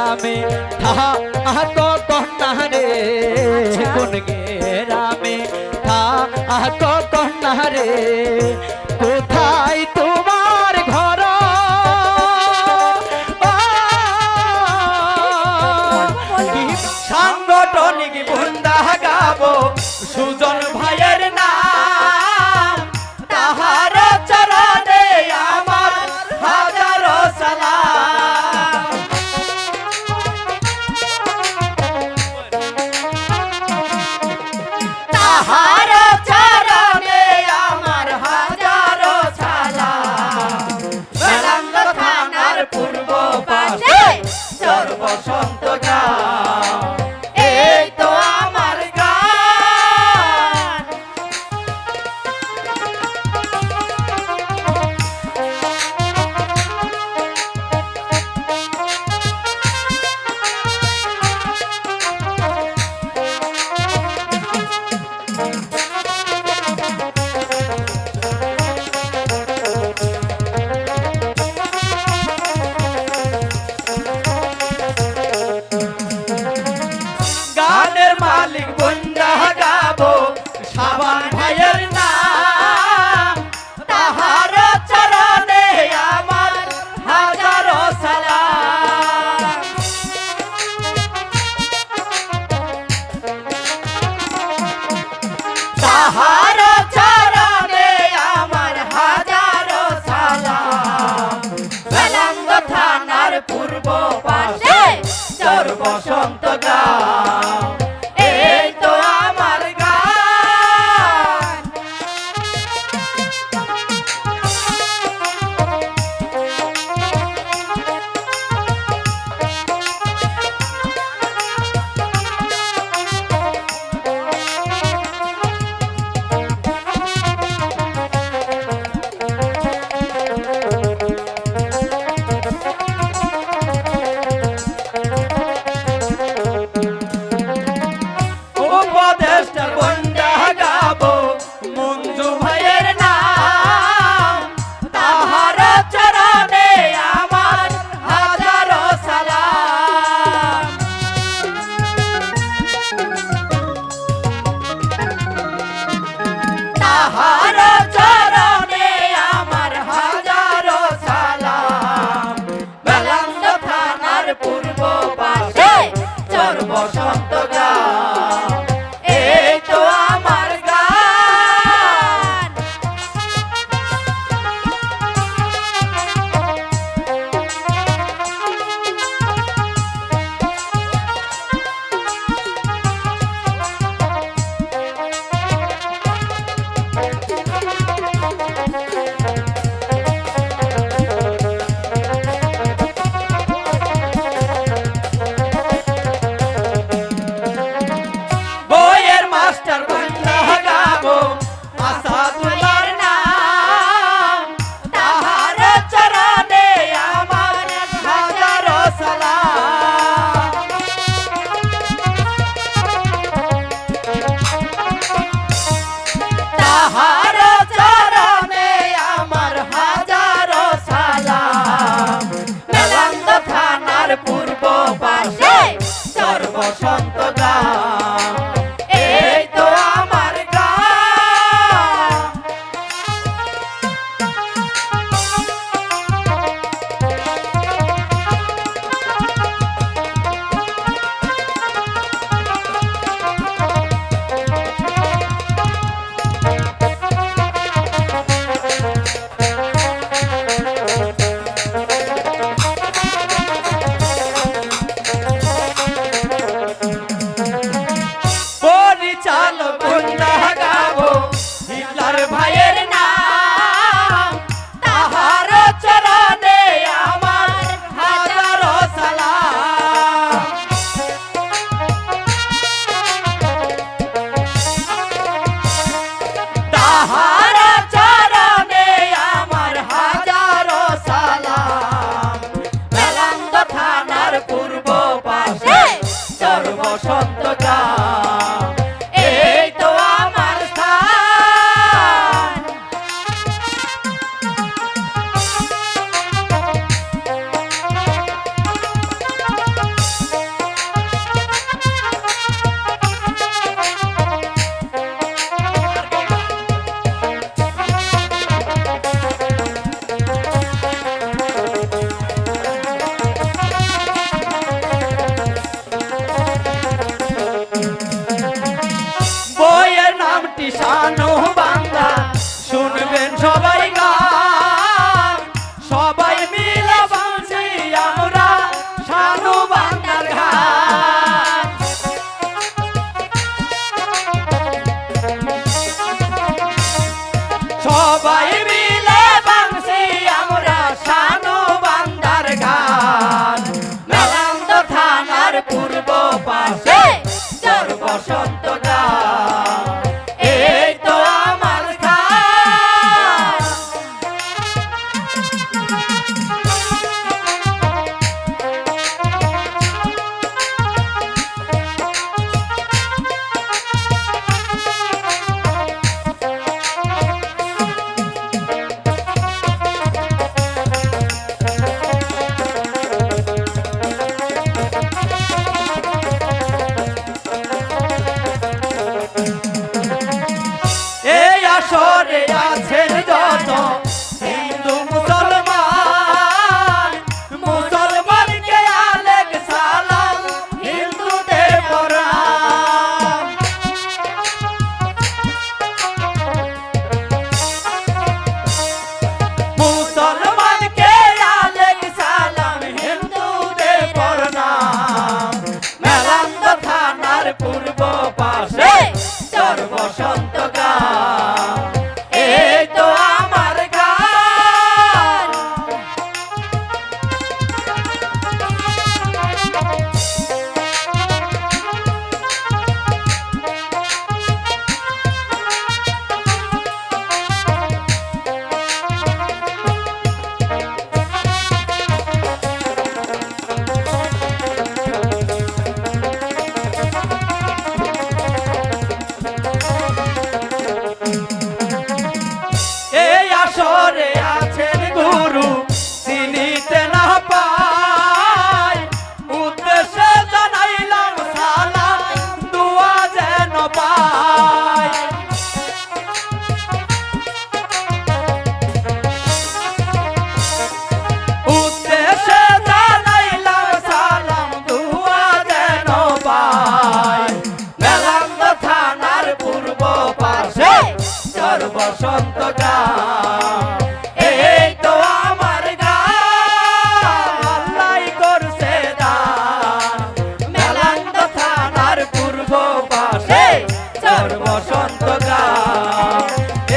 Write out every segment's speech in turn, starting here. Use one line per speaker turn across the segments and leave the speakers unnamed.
গেরামে থাকো কন্যা রে কোন গেরামে থাকো কন্যা রে কোথায় তোমার ঘর সাংগঠনিক বন্দা গাবো সুজন ভাইয়ের নাম তাহার চরণে আমার হাজারো সালাম তাহার চরণে আমার হাজারো সালাম বেলাঙ্গ থানার পূর্ব পাশে সর্বসন্ত গাঁও এই তো আমার গান গানের মালিক বন্দা গাবো সাবান ভাইয়ের নাম তাহার চরণে আমার হাজারো সালাম তাহার চরণে আমার হাজারো সালাম বেলাঙ্গ থানার পূর্ব পাশে সর্বসন্ত গাঁও এই তো আমার গান উপদেষ্টা বন্দা গাবো মঞ্জু ভাইয়ের নাম তাহার চরণে আমার হাজারো সালাম তাহার চরণে আমার হাজারো সালাম বেলাঙ্গ থানার পূর্ব পাশে সর্বসন্ত গাঁও এই তো আমার গান বইয়ের মাস্টার বন্দা গাবো আসাদুল্লাহর নাম তাহার চরণে আমার হাজারো সালাম তাহার চরণে আমার হাজারো সালাম বেলাঙ্গ থানার পূর্ব পাশে সর্বসন্ত গাঁও এই তো আমার গান পরিচালক বন্দা গাবো হিটলার ভাইয়ের নাম তাহার চরণে আমার হাজারো সালাম তাহার চরণে আমার হাজারো সালাম বেলাঙ্গ থানার পূর্ব পাশে সর্বসন্ত গাঁও এই তো আমার স্থান সবাই মিলে বাংশি আমরা শানু বান্দার গান মেলান্দ থানার পূর্ব পাশে চর বসন্ত গান এই তো আমার স্থান এই আসরে আছেন যত হিন্দু মুসলমান মুসলমানকে আলেক সালাম হিন্দুদের প্রণাম মুসলমানকে আলেক সালাম হিন্দুদের প্রণাম মেলান্দ থানার পূর্ব পাশে চর বসন্ত গান এই তো আমার গান এই আসরে আছেন গুরু চিনিতে না পাই উদ্দেশ্যে জানাইলাম সালাম দুয়া যেন পাই উদ্দেশ্যে জানাইলাম সালাম দুয়া যেন পাই মেলান্দ থানার পূর্ব পাশে চর বসন্ত গান এই তো আমার গান আল্লাহ করছে দান মেলান্দ থানার পূর্ব পাশে চর বসন্ত গান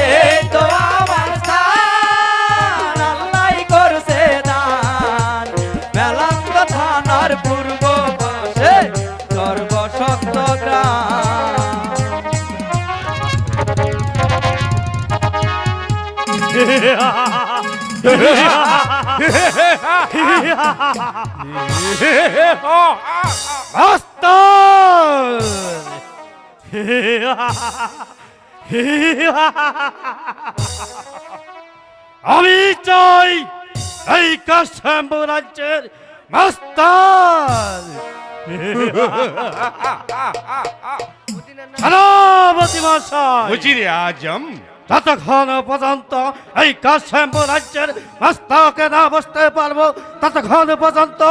এই তো আমার স্থান আল্লাহ করছে দান মেলান্দ থানার পূর্ব পাশে চর বসন্ত গান
আমি চাই এই কাশেম রাজ্যের মাস্টার সেনাপতি মশাই
উজিরে আজম
যতক্ষণ পর্যন্ত এই কাশেম রাজ্যের মাস্টারকে না বসতে পারবো ততক্ষণ পর্যন্ত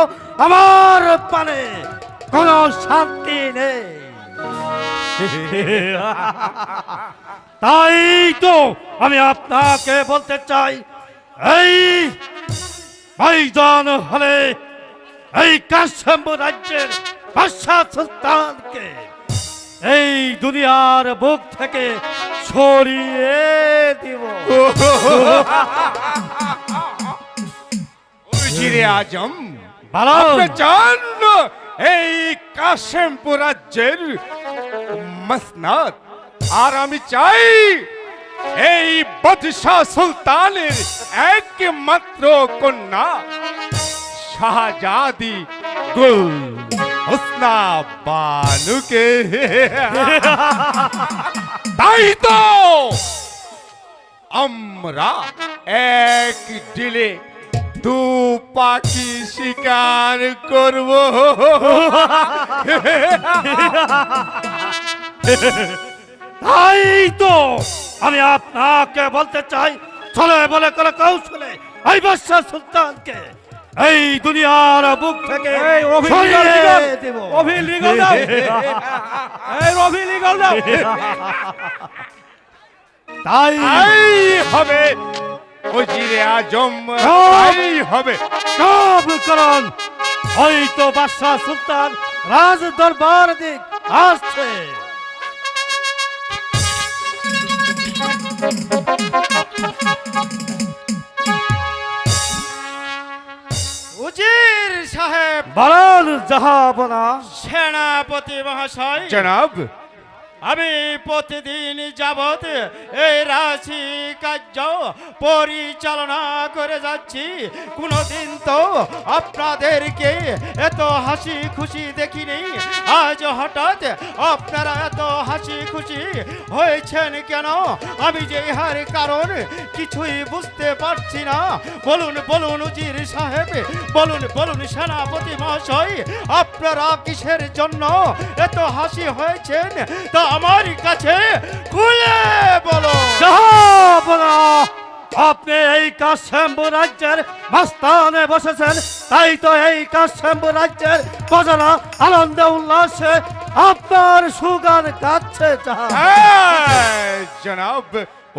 আমার পানে কোনো শান্তি নেই তাই তো আমি আপনাকে বলতে চাই এই ময়দান হলে এই কাশেম রাজ্যের বাদশা সুলতানকে এই দুনিয়ার বুক থেকে সরিয়ে দিব
উজিরে আজম
ভালো
আপনি চান এই কাশেমপুর রাজ্যের মসনদ আর আমি চাই এই বাদশাহ সুলতানের একমাত্র কন্যা শাহজাদি গুল হোসনা বানুকে তাই তো আমরা এক ডিলে দু পাখি শিকার করব
তাই তো আমি আপনাকে বলতে চাই চলে বলে করে কৌশলে এই বাদশা সুলতানকে এই দুনিয়ার বুক থেকে সরিয়ে দেব তাই
হবে উজিরে আজম
সব-
তাই হবে
সব করণ হয়তো বাদশা সুলতান রাজ দরবার দিক আসছে বলুন জাহাপনা।
সেনাপতি মহাশয়,
জনাব,
আমি প্রতিদিন যাবত এই রাশি কার্য পরিচালনা করে যাচ্ছি, কোনোদিন তো আপনাদেরকে এত হাসি খুশি দেখিনি। আজ হঠাৎ আপনারা এত হাসি খুশি হয়েছেন কেন? আমি যে ইহার কারণ কিছুই বুঝতে পারছি না। বলুন বলুন উজির সাহেব, বলুন বলুন সেনাপতি মহাশয়, আপনারা কিসের জন্য এত হাসি হয়েছেন তা আমার কাছে খুলে বলো।
জাহাপনা, আপনি এই কাশ্যপ রাজ্যের মাস্তানে বসেছেন, তাই তো এই কাশ্যপ রাজ্যের প্রজারা আনন্দে উল্লাসে আপনার সুগান গাচ্ছে।
জনাব,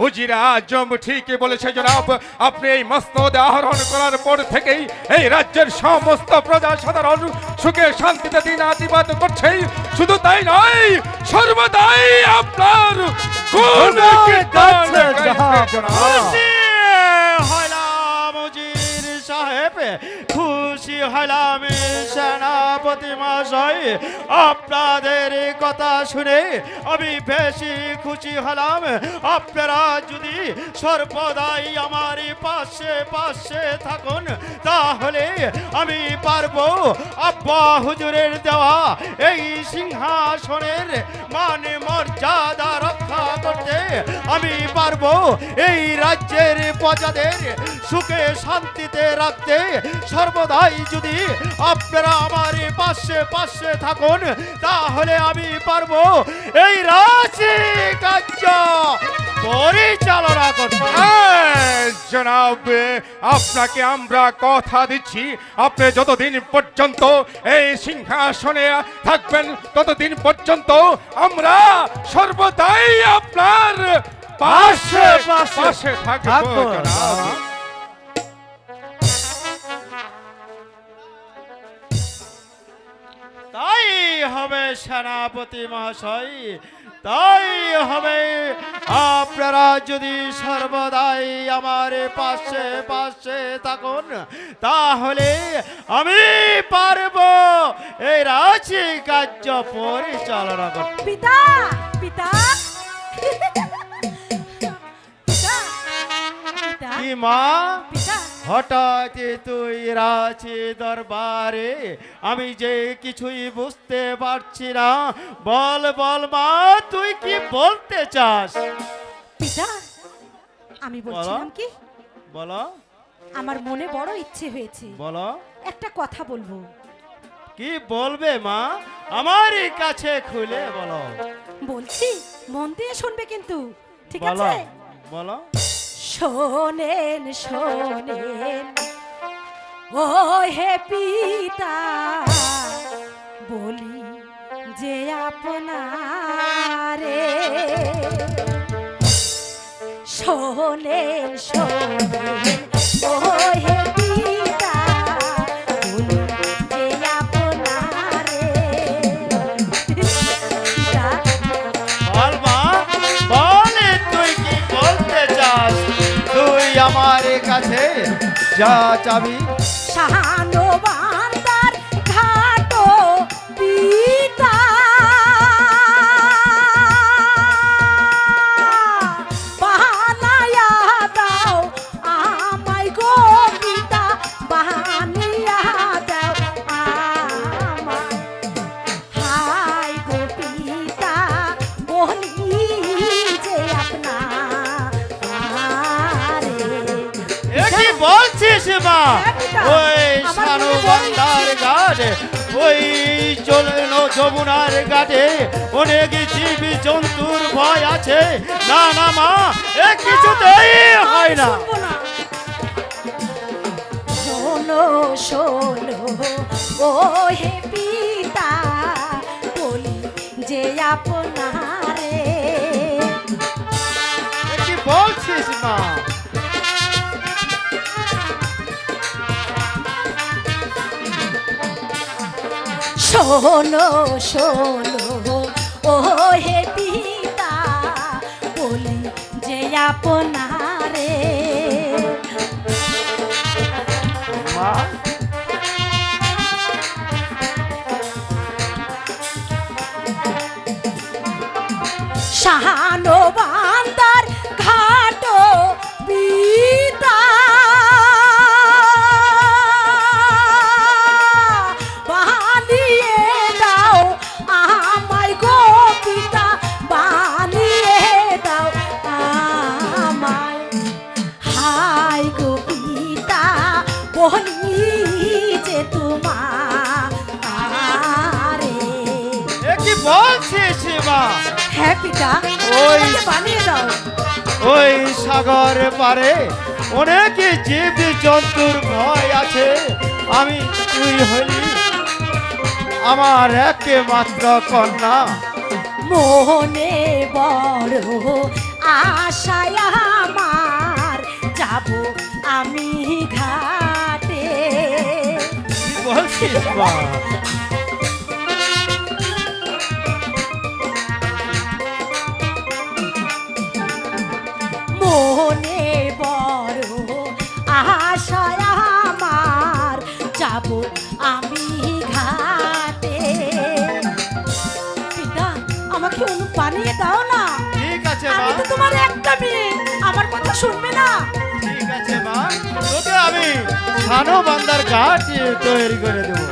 উজিরা আজম ঠিকই বলেছে জনাব। আপনি এই মসনদ আহরণ করার পর থেকেই এই রাজ্যের সমস্ত প্রজা সাধারণ সুখে শান্তিতে দিনাতিপাত করছে। শুধু তাই নয়, সর্বদাই আপনার গুণ কীর্তন গাইছে জনাব।
খুশি হলাম উজির সাহেব, খুশি হলাম সেনাপতি মহাশয়, আপনাদের কথা শুনে আমি বেশি খুশি হলাম। আপনারা যদি সর্বদাই আমার পাশে পাশে থাকুন, তাহলে আমি পারবো আব্বা হুজুরের দেওয়া এই সিংহাসনের মান মর্যাদা রক্ষা করতে। আমি পারবো এই রাজ্যের প্রজাদের সুখে শান্তিতে রাখতে। সর্বদাই যদি আপনারা আমার পাশে পাশে থাকুন, তাহলে আমি পারবো এই রাজ্য কার্য পরিচালনা করতে।
জনাব, আপনাকে আমরা কথা দিচ্ছি, আপনি যতদিন পর্যন্ত এই সিংহাসনে থাকবেন ততদিন পর্যন্ত আমরা সর্বদাই আপনার পাশে পাশে থাকবো জনাব।
তাই হবে সেনাপতি মহাশয়, তাই হবে। আপনারা যদি সর্বদাই আমার পাশে পাশে থাকুন, তাহলে আমি পারবো এই রাজ্য কার্য পরিচালনা করতে।
পিতা পিতা পিতা পিতা
কি মা,
পিতা
হঠাৎ তুই রাঁচি দরবারে? আমি যে কিছুই বুঝতে পারছি না। বল বল মা, তুই কি বলতে চাস?
পিতা, আমি বলছিলাম কি,
বলো
আমার মনে বড় ইচ্ছে হয়েছে,
বলো।
একটা কথা বলবো।
কি বলবে মা? আমার কাছে খুলে বলো।
বলছি, মন দিয়ে শুনবে কিন্তু, ঠিক
বলো
আছে?
বলো।
শোনেন শোনেন ও হে পিতা, বলি যে আপনারে। শোনেন শোনেন ও হে পিতা, বলি যে আপনারে। পিতা,
বল মা, বলে তুই কি বলতে চাস? তুই আমার কাছে যা চাবি।
শাহানো বান্দার ঘাটো পিতা, বাহানায়া দাও আমায় গো পিতা, বাহানিয়া দাও আমায়। হায় গো পিতা, বলি যে
এ কি বলছিস মা?
হ্যাঁ, পিতা।
ওই
আমার
শানু
মনে বড়
বান্দার
ইচ্ছে।
ঘাটে, ওই চলনো যমুনার ঘাটে অনেক জীবী জন্তুর ভয় আছে। না না মা, এ কিছুতেই হয় না।
শুনবো না। শোনো শোনো ও হে পিতা, বলি যে আপনারে।
এ কি বলছিস মা?
শোনো শোনো ও হে পিতা, বলি যে আপনারে।
মা,
শাহানো বান্দার ঘাটো পিতা বানিয়ে দাও আমায় গো পিতা বানিয়ে দাও আমায় হাই গো পিতা বলি যে তোমারে
এ কি বলছিস মা?
হ্যাঁ পিতা
ওই-
আমাকে বানিয়ে দাও
ওই সাগর পারে অনেক জীব জন্তুর ভয় আছে, আমি তুই হলি আমার একমাত্র কন্যা।
মনে বড় আশায় আমার যাব আমি ঘাটে
কি বলছিস মা?
মনে বড় আশায় আমার যাব আমি ঘাটে পিতা আমাকে অনু বানিয়ে দাও না
ঠিক আছে মা,
আমি তো তোমার একটা মেয়ে আমার কথা শুনবে না
ঠিক আছে মা, তোকে আমি সানো বান্দার ঘাট তৈরি করে দেবো।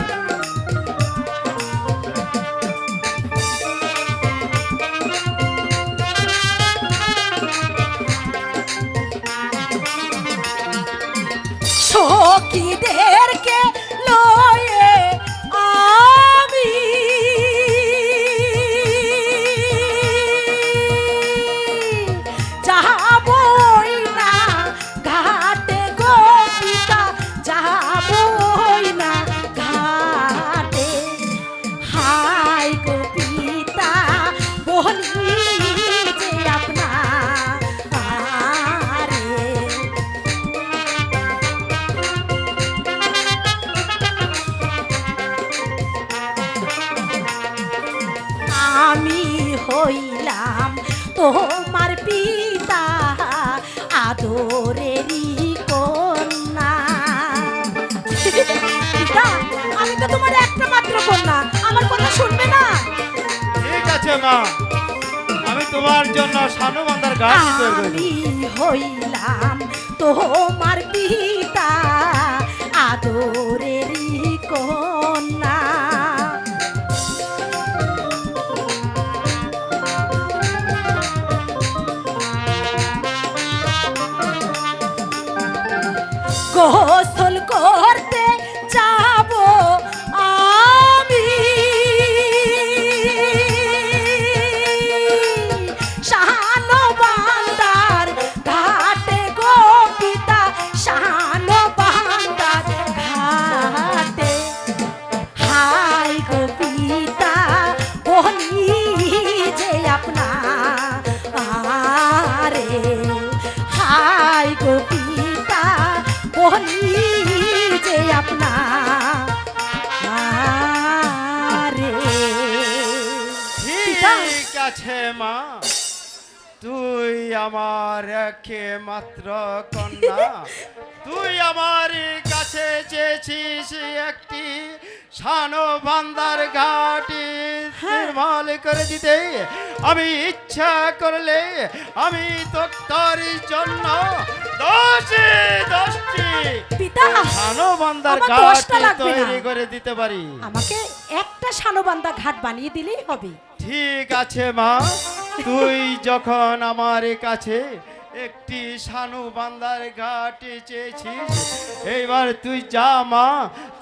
সখীদেরকে লয়ে আমি যাবই না ঘাটে গো পিতা যাবই না ঘাটে হাই গো পিতা বলি যে আপনারে আমি হইলাম তোমার পিতা আদরেরই কন্যা পিতা আমি তো তোমার একটা মাত্র কন্যা আমার কথা শুনবে না
ঠিক আছে মা, আমি তোমার জন্য সানো বান্দার ঘাট তৈরি করে
আমি
দেবো।
হইলাম তোমার পিতা আদরেরই কন্যা গোসল করতে যাব আমি শাহানো বান্দার ঘাটে গো পিতা শাহানো বান্দার ঘাটে হাই গো পিতা বলি যে আপনারে হাই গো পিতা বলি যে আপনারে পিতা
ঠিক আছে মা, তুই আমার একমাত্র কন্যা, তুই আমার কাছে চেয়েছিস একটি সানো বান্দার ঘাটি নির্মল করে দিতে, আমি ইচ্ছা করলে আমি তো তোর জন্য 10টি
পিতা
সানো বান্দার
আমার
ঘাট
10টা লাগবে না।
তৈরি করে দিতে পারি।
আমাকে একটা শানোবান্দা ঘাট বানিয়ে দিলেই হবে
ঠিক আছে মা, তুই যখন আমার কাছে একটি সানু বান্দার ঘাটে চেয়েছিস, এইবার তুই যা মা,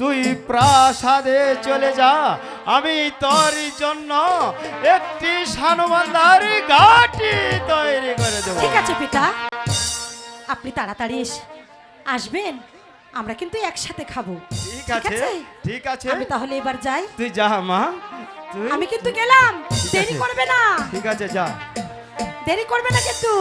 তুই প্রাসাদে চলে যা, আমি তোর জন্য একটি সানু বান্দার ঘাটি তৈরি করে দেবো।
ঠিক আছে পিতা আপনি তাড়াতাড়ি আসবেন আমরা কিন্তু একসাথে খাবো
ঠিক আছে, ঠিক আছে,
আমি তাহলে এবার যাই
তুই যা মা, তুই
আমি কিন্তু গেলাম দেরি
আছে।
করবে না
ঠিক আছে যা।
দেরি করবে না কিন্তু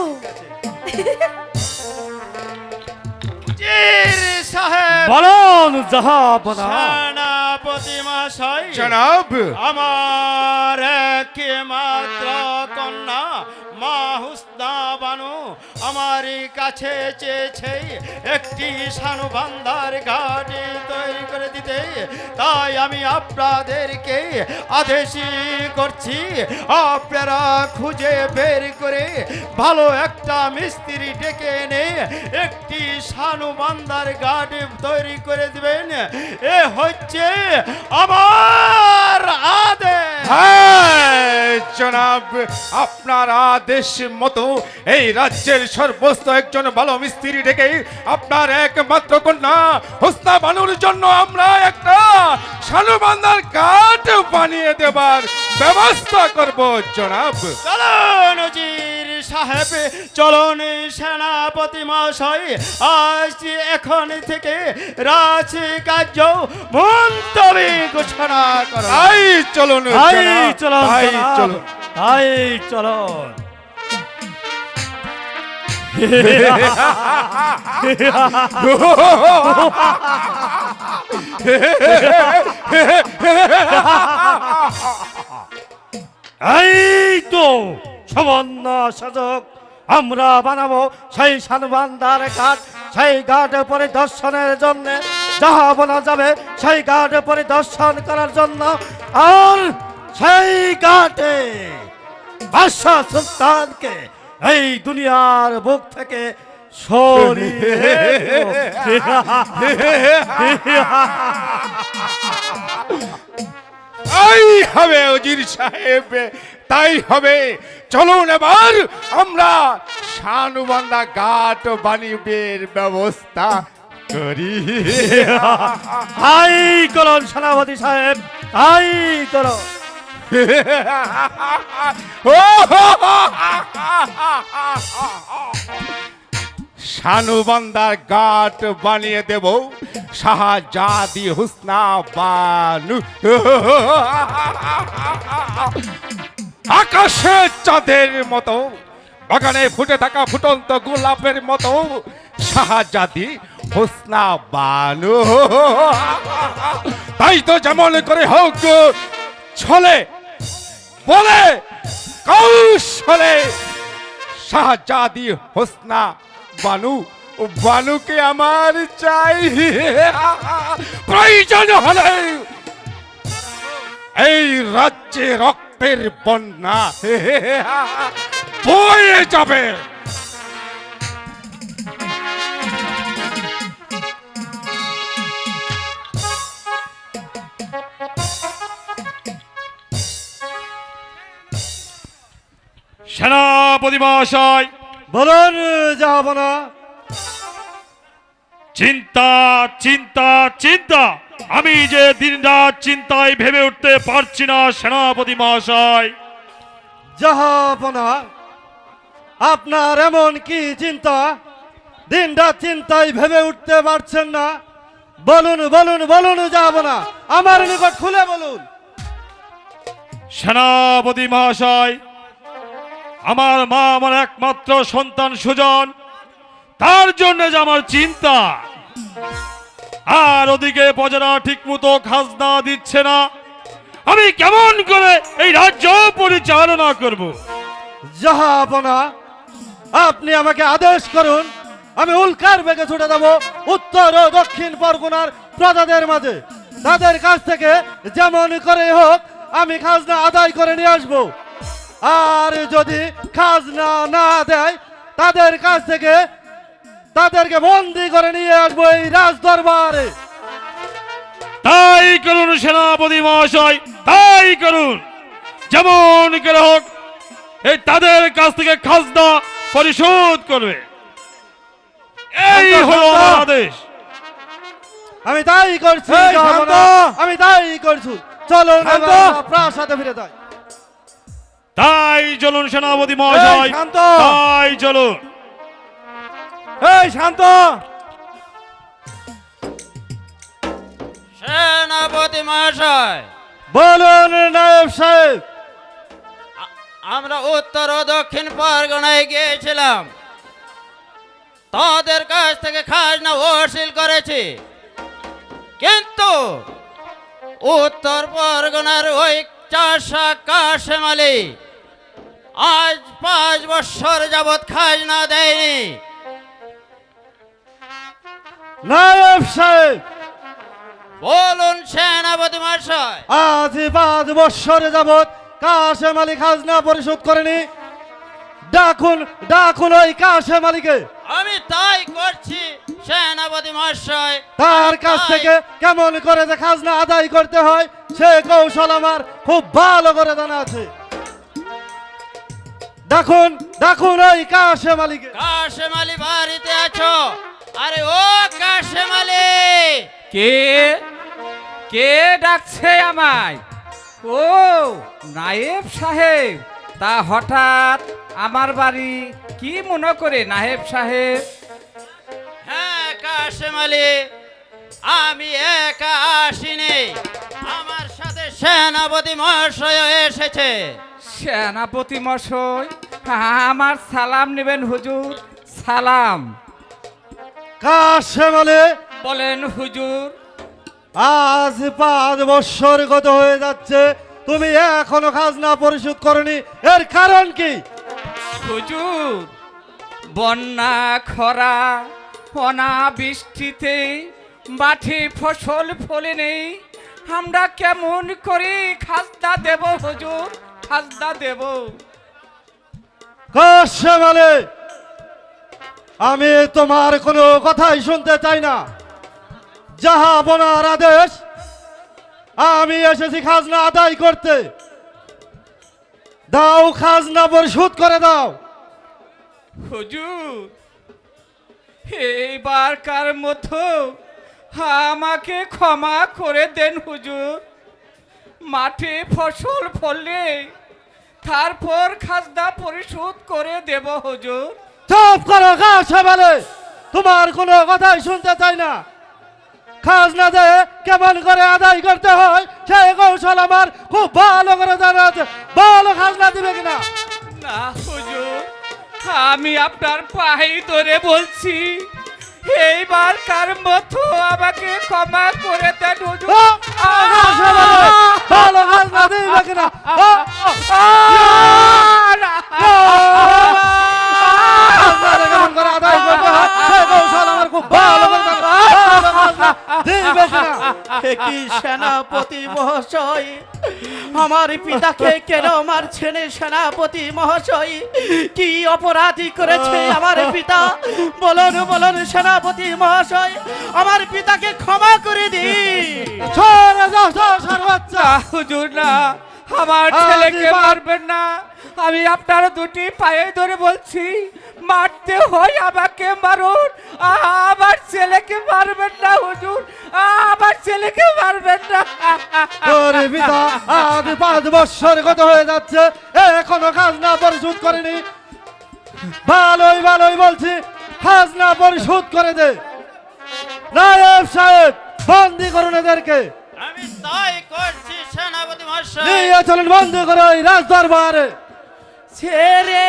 জির সাহেব,
বলুন জাহাপনা।
সেনাপতি মশাই,
জনাব,
আমার একমাত্র কন্যা মা হুসনা বানু আমার কাছে চেয়েছে একটি সানুবান্ধার ঘাটি তৈরি করে দিতে, তাই আমি আপনাদেরকে আদেশ করছি আপনারা খুঁজে বের করে ভালো একটা মিস্ত্রি ডেকে এনে একটি সানুবান্ধার ঘাট তৈরি করে দিবেন। এ হচ্ছে আমার আদেশ।
হ্যাঁ, জনাব, আপনার আদেশ মতো এই রাজ্যের সর্বোচ্চ একজন ভালো মিস্ত্রি ডেকে আপনার একমাত্র কন্যা হোসনা বানুর জন্য আমরা একটা সানুবান্ধার কাঠ বানিয়ে দেবার ব্যবস্থা করব জনাব।
চলুন উজির সাহেব, চলুন সেনাপতি মহাশয়, আজ এখন থেকে রাজ কার্য মুলতবি ঘোষণা করো।
তাই চলুন
তাই
জনাব,
চলুন
তাই
জনাব,
চলুন।
তাই চলুন। এই তো সামান্য সাজক, আমরা বানাবো সেই সানবান্ধার ঘাট। সেই ঘাট পরিদর্শনের জন্য যাহা বলা যাবে সেই ঘাট পরিদর্শন করার জন্য, আর সেই ঘাটে বাদশাহ সুলতানকে এই দুনিয়ার বুক থেকে সরিয়ে
তাই হবে উজির সাহেব, তাই হবে। চলুন এবার আমরা সানুবান্ধা ঘাট বানিবের ব্যবস্থা করি।
তাই করুন সেনাপতি সাহেব, তাই করুন।
সানুবান্ধার ঘাট বানিয়ে দেব শাহজাদি হুসনা বানু। আকাশে চাঁদের মতো, বাগানে ফুটে থাকা ফুটন্ত গোলাপের মতো শাহজাদি হুসনা বানু। তাই তো যেমন করে হোক ছলে বলে কৌশলে শাহজাদি হোসনা বানু, বানুকে আমার চাই। প্রয়োজন হলে এই রাজ্যে রক্তের বন্যা বয়ে যাবে।
সেনাপতি মহাশয়, বলুন যাব না। চিন্তা চিন্তা চিন্তা, আমি যে দিনরাত চিন্তায় ভেবে উঠতে পারছি না সেনাপতি মহাশয়। জাহাপনা, আপনার এমন কি চিন্তা দিনরাত চিন্তায় ভেবে উঠতে পারছেন না? বলুন বলুন বলুন জাহাপনা, আমার নিকট খুলে বলুন। সেনাপতি মহাশয়, আমার মা আমার একমাত্র সন্তান সুজন, তার জন্য যে আমার চিন্তা। আর ওদিকে প্রজারা ঠিক মতো খাজনা দিচ্ছে না, আমি কেমন করে এই রাজ্য পরিচালনা করব? জাহাপনা, আপনি আমাকে আদেশ করুন, আমি উল্কার বেগে ছুটে দেব উত্তর ও দক্ষিণ পরগনার প্রজাদের মাঝে। তাদের কাছ থেকে যেমন করে হোক আমি খাজনা আদায় করে নিয়ে আসবো। আর যদি খাজনা না দেয় তাদের কাছ থেকে তাদেরকে বন্দি করে নিয়ে আসবো এই রাজ দরবারে। তাই করুন সেনাপতি মহাশয়, তাই করুন। যেমন করে হোক এই তাদের কাছ থেকে খাজনা পরিশোধ করবে, এই হলো আমার আদেশ। আমি তাই করছি, আমি তাই করছি। চলুন প্রাসাদে ফিরে যাই। তাই চলুন সেনাপতি মহাশয়, তাই চলুন। এই শান্ত,
সেনাপতি মহাশয়,
বলুন নায়েব সাহেব।
আমরা উত্তর ও দক্ষিণ পরগনায় গিয়েছিলাম, তাদের কাছ থেকে খাজনা ওসিল করেছি, কিন্তু উত্তর পরগনার ওই চাষা কাশেম আলী আজ 5 বছর যাবৎ খাজনা দেয়নি।
নায়েব সাহেব,
বলুন সেনাপতি মহাশয়।
আজ 5 বছর যাবৎ কাশেম আলী খাজনা পরিশোধ করেনি। ডাকুন ডাকুন ওই কাশেম আলীকে।
আমি তাই করছি সেনাপতি মহাশয়।
তার কাছ থেকে কেমন করে যে খাজনা আদায় করতে হয় সে কৌশল আমার খুব ভালো করে জানা আছে। ডাকুন ডাকুন ওই কাশেম আলীকে।
কাশেম আলী বাড়িতে আছো? আরে ও কাশেম আলী,
কে কে ডাকছে আমায়? ও নায়েব সাহেব, তা হঠাৎ আমার বাড়ি কি মনে করে নায়েব সাহেব?
হ্যাঁ কাশেম আলী, আমি একা আসিনি, আমার সাথে সেনাপতি মহাশয় এসেছে।
সেনাপতি মশাই, আমার সালাম নেবেন হুজুর, সালাম।
কাশেম আলী,
বলেন হুজুর।
আজ 5 বছর গত হয়ে যাচ্ছে, তুমি এখনো খাজনা পরিশোধ করনি, এর কারণ কি?
হুজুর, বন্যা খরা অনাবৃষ্টিতে মাঠে ফসল ফলে নেই, আমরা কেমন করে খাজনা দেব হুজুর, খাজনা দেব?
কাশেম আলী, আমি তোমার কোনো কথাই শুনতে চাই না। যাহা বনার আদেশ, আমি এসেছি খাজনা আদায় করতে। দাও, খাজনা পরিশোধ করে দাও।
হুজুর, এইবারকার মতো আমাকে ক্ষমা করে দেন হুজুর। মাঠে ফসল ফললে তারপর খাজনা পরিশোধ করে দেব হুজুর।
চুপ করো কাশেম আলী, তোমার কোনো কথাই শুনতে চাই না। খাজনা যে কেমন করে আদায় করতে হয় সেই কৌশল আমার খুব ভালো করে জানা আছে। ভালো খাজনা দিবে কিনা?
না হুজুর, আমি আপনার পায়ে ধরে বলছি, এইবারকার মতো আমাকে ক্ষমা করে দেন হুজুর।
কাশেম আলী, ভালো খাজনা দিবে কিনা? খাজনা কেমন করে আদায় করতে হয় সেই কৌশল আমার খুব ভালো করে জানা আছে। ভালো খাজনা দিবে কিনা?
হে কি সেনাপতি মহাশয়, আমার পিতাকে কেন মারছেন সেনাপতি মহাশয়? কি অপরাধী করেছে আমার পিতা? বলুন বলুন সেনাপতি মহাশয়, আমার পিতাকে ক্ষমা করে দিন।
সরে যাও, সর বাচ্চা।
হুজুর না, আমার ছেলেকে মারবেন না, আমি আপনার দুটি পায়ে ধরে বলছি, মারতে হয় আমাকে মারুন, আমার ছেলেকে মারবেন না হুজুর, আমার ছেলেকে মারবেন না।
তোর পিতা আজ 5 বছর গত হয়ে যাচ্ছে, এখনো খাজনা পরিশোধ করেনি। ভালোই ভালোই বলছি, খাজনা পরিশোধ করে দে। নায়েব সাহেব, বন্দি করুন এদেরকে।
আমি তাই করছি সেনাপতি মহাশয়।
নিয়ে চলুন বন্দি করো এই রাজ দরবারে।
ছেড়ে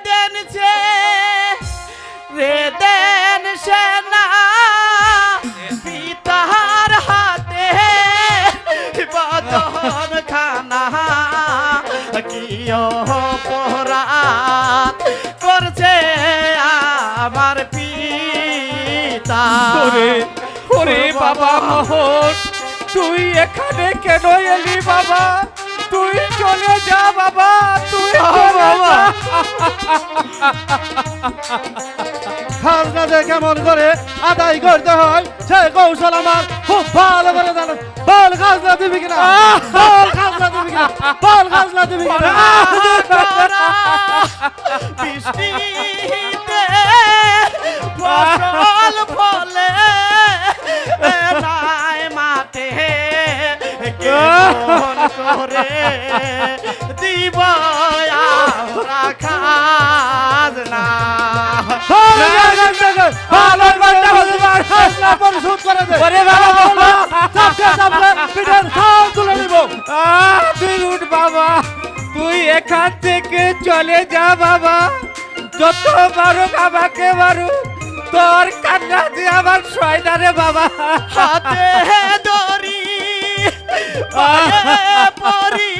দেন রে দেন সেনা পিতার হাতে বদন খানা কি অপরাধ করছে আমার পিতা।
ওরে ওরে বাবা মোহন, তুই এখানে কেন এলি বাবা? তুই চলে যা বাবা, তুই চলে যা।
খাজনা যে কেমন করে আদায় করতে হয় সেই কৌশল আমার খুব ভালো করে জানা। বল খাজনা দিবি কিনা? বল খাজনা দিবি কিনা? বল খাজনা দিবি কিনা?
বৃষ্টিতে ফসল ফলে নাই মাঠে কেমন করে দিব আমরা খাজনা।
খাজনা পরিশোধ করে দে। চাপকে চাপকে পিঠের ছাল তুলে নিব।
তুই উঠ বাবা, তুই এখান থেকে চলে যা বাবা, যত মারুক আমাকে মারুক, তোর কান্না দিয়ে আমার সয়না রে বাবা।
হাতে দড়ি পায়ে পড়ি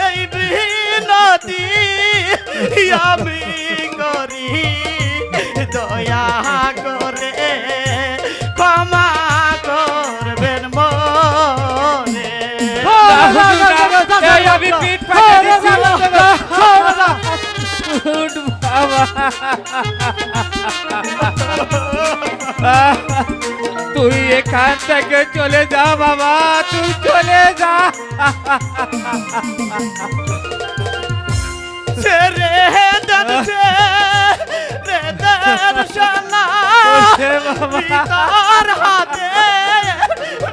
এই বিনতি মিনতি আমি করি, দয়া করে ক্ষমা করবেন মনে।
এই আমি পিঠ ফাঁকে দিচ্ছি। উঠ বাবা। তুই এখান থেকে চলে যা বাবা, তুই চলে যা।
রে দেন রে দেন সোনা
ওরে বাবা।
পিতার হাতে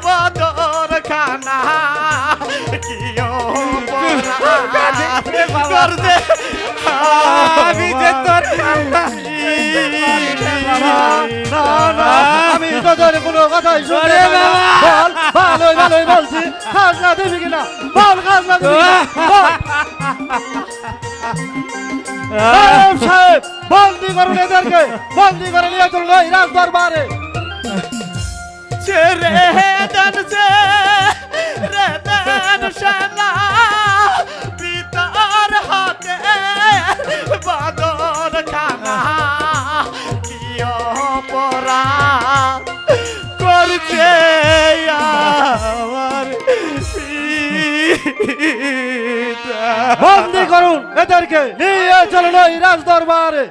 বদর খানা কিও কর দে
আমি যে তোর
আমি তোদের কোনো কথাই শুনতে
ওরে
চাই না। বল, ভালোই ভালোই বলছি, খাজনা দিবি কিনা বল, খাজনা দিবি কিনা? বল। নায়েব সাহেব, বন্দি করুন এদেরকে, বন্দি করে নিয়ে চলুন ওই রাজ দরবারে।
রে দেন রে দেন সোনা পিতার হাতে বদর খানা কিও পরা করছে আমার পিতা।
বন্দি করুন এদেরকে, নিয়ে চলুন ওই রাজ দরবারে।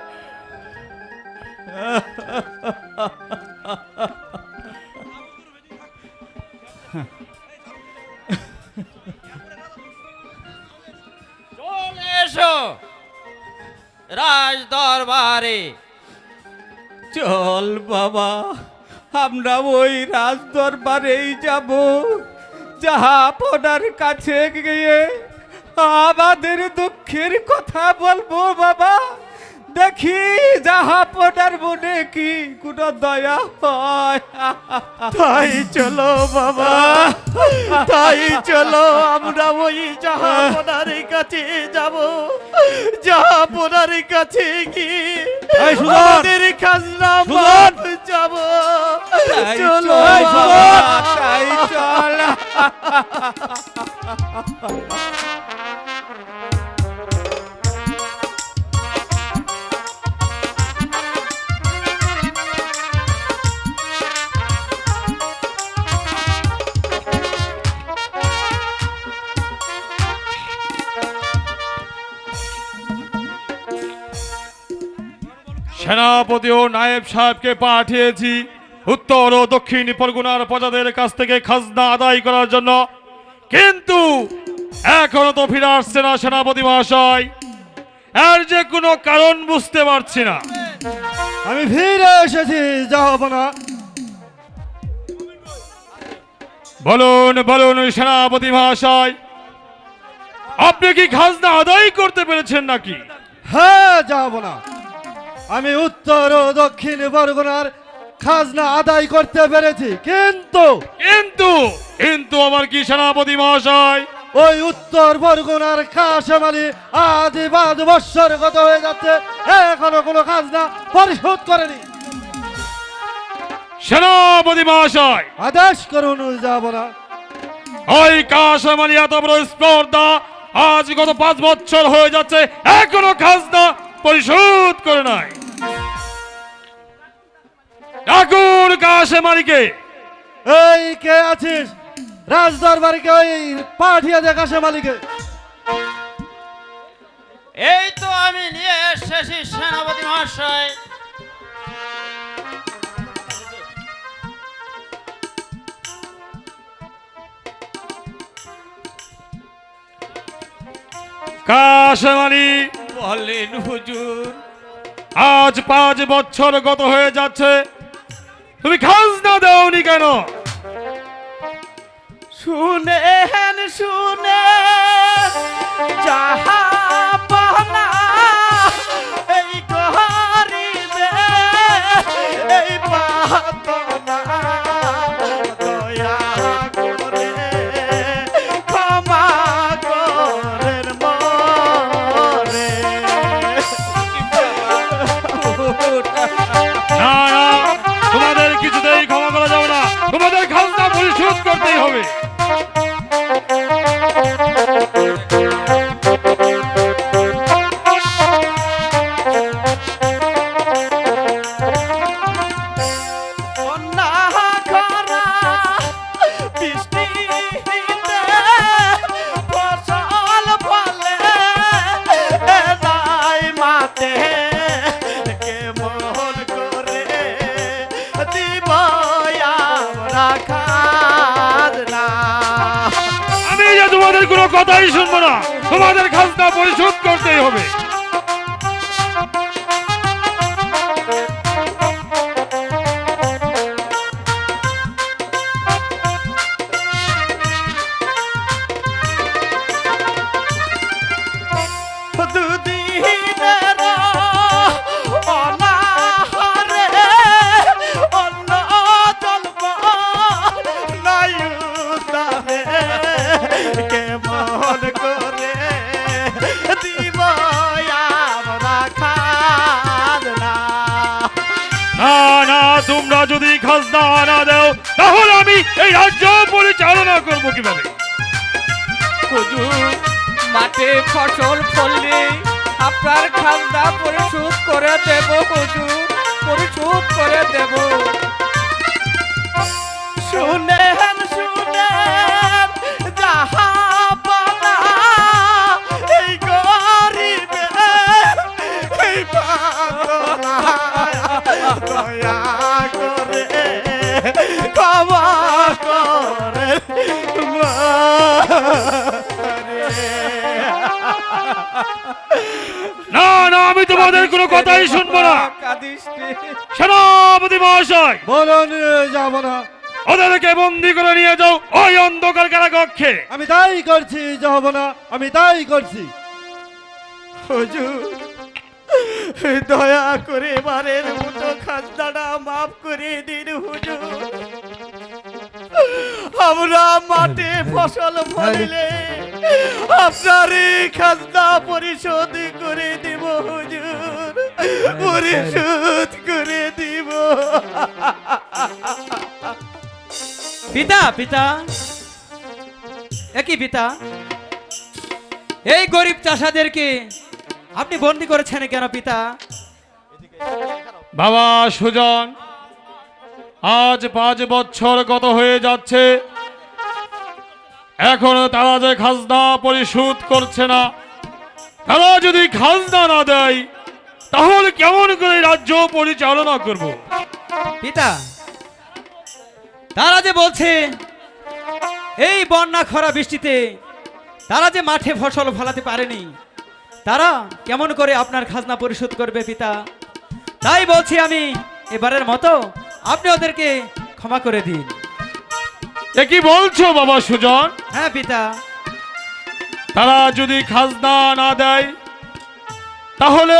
চলে এসো রাজ দরবারে।
চল বাবা, আমরা ওই রাজ দরবারেই যাব। জাহাপনার কাছে গিয়ে আমাদের দুঃখের কথা বলবো বাবা। দেখি জাহাপনার মনে কি কোনো দয়া হয়।
তাই চলো বাবা, তাই চলো আমরা ওই জাহাপনার কাছে যাব। জাহাপনার কাছে গিয়ে
এই সুজন!
আমাদের খাজনা
সুজন!
মাফ যাব।
তাই
চলো
চল
বাবা।
বাবা, তাই চল।
সেনাপতি ও নায়েব সাহেবকে পাঠিয়েছি উত্তর ও দক্ষিণ পরগনার প্রজাদের কাছ থেকে খাজনা আদায় করার জন্য, কিন্তু এখনো তো ফিরে আসছে না সেনাপতি মহাশয়। এর যে কোনো কারণ বুঝতে পারছি না।
আমি ফিরে এসেছি জাহাপনা।
বলুন বলুন সেনাপতি মহাশয়, আপনি কি খাজনা আদায় করতে পেরেছেন নাকি?
হ্যাঁ জাহাপনা, আমি উত্তর ও দক্ষিণ পরগনার খাজনা আদায় করতে পেরেছি, কিন্তু
কিন্তু কিন্তু আমার কি সেনাপতি মহাশয়,
ওই উত্তর পরগনার কাশেম আলী আজ 5 বৎসর গত হয়ে যাচ্ছে, এখনো কোনো খাজনা পরিশোধ করেনি।
সেনাপতি মহাশয়,
আদেশ করুন জাহাপনা।
ওই কাশেম আলী এত বড় স্পর্ধা, আজ গত 5 বছর হয়ে যাচ্ছে এখনো খাজনা পরিশোধ করে নাই। ডাকুন কাশেম আলীকে।
এই কে আছিস? রাজ দরবারকে ওই পাঠিয়ে দে কাশেম আলীকে।
এই তো আমি নিয়ে এসেছি সেনাপতি মহাশয়।
কাশেম আলী,
বলেন হুজুর।
আজ 5 বছর গত হয়ে যাচ্ছে, তুমি খাজনা দাওনি কেন?
শুনেন শুনে জাহাপনা এই গরিবে এই পাতনা দয়া করে ক্ষমা করেন মরে।
না না, তোমাদের কিছুতেই ক্ষমা করা যাবে না, তোমাদের খাজনা পরিশোধ করতেই হবে।
কোনো কথাই শুনবো না, তোমাদের খাজনা পরিশোধ করতেই হবে।
দুদিনের অনাহারে অন্ন জন্ম নাই উদ্ধারে, কেমন করে দিব আমরা খাজনা।
না না, তোমরা যদি খাজনা না দাও তাহলে আমি এই রাজ্য পরিচালনা করবো কিভাবে?
হুজুর, মাঠে ফসল ফললে আপনার খাজনা পরিশোধ করে দেব হুজুর, পরিশোধ করে দেব।
শুনেন শুনেন জাহাপনা, এই গরিবের এই পাগলায় দয়া করে ক্ষমা করে
না না, আমি তোমাদের কোনো কথাই শুনবো না।
কাঁদিস নে।
সেনাপতি মহাশয়,
বলুন যাব না।
ওদেরকে বন্দি করে নিয়ে যাও ওই অন্ধকার কারাকক্ষে।
আমি তাই করছি যাব না, আমি তাই করছি।
হুজুর, দয়া করে এবারের মতো খাজনাটা মাফ করে দিন হুজুর। আমরা মাঠে ফসল ফলিলে আপনার এই খাজনা পরিশোধ করে দিব হুজুর, পরিশোধ করে দিব।
পিতা পিতা, একই পিতা, এই গরিব চাষাদেরকে আপনি বন্দি করেছেন কেন পিতা?
বাবা সুজন, আজ 5 বছর গত হয়ে যাচ্ছে, এখনো তারা যে খাজনা পরিশোধ করছে না। তারা যদি খাজনা না দেয় তাহলে কেমন করে রাজ্য পরিচালনা করব?
পিতা, তারা যে বলছে এই বন্যা খরা বৃষ্টিতে তারা যে মাঠে ফসল ফলাতে পারেনি, তারা কেমন করে আপনার খাজনা পরিশোধ করবে পিতা? তাই বলছি আমি, এবারের মতো আপনি ওদেরকে ক্ষমা করে দিন।
এ কি বলছো বাবা সুজন?
হ্যাঁ পিতা।
তারা যদি খাজনা না দেয় তাহলে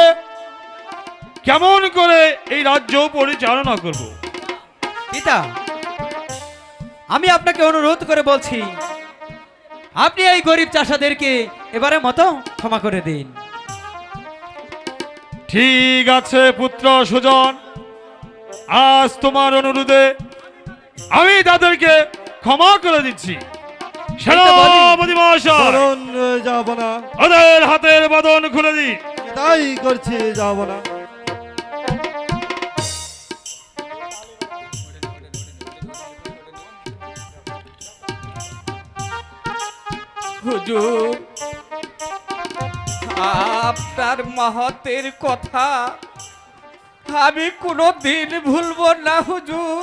কেমন করে এই রাজ্য পরিচালনা করব?
পিতা, আমি আপনাকে অনুরোধ করে বলছি, আপনি এই গরিব চাষাদেরকে এবারের মতো ক্ষমা করে দিন।
ঠিক আছে পুত্র সুজন, আজ তোমার অনুরোধে আমি তাদেরকে ক্ষমা করে দিচ্ছি। সেনাপতি মহাশয়,
বলুন যাব না।
ওদের হাতের বাঁধন খুলে দিন।
আমি তাই করছি যাব না।
হুজুর, আপনার মহতের কথা আমি কোনো দিন ভুলবো না হুজুর,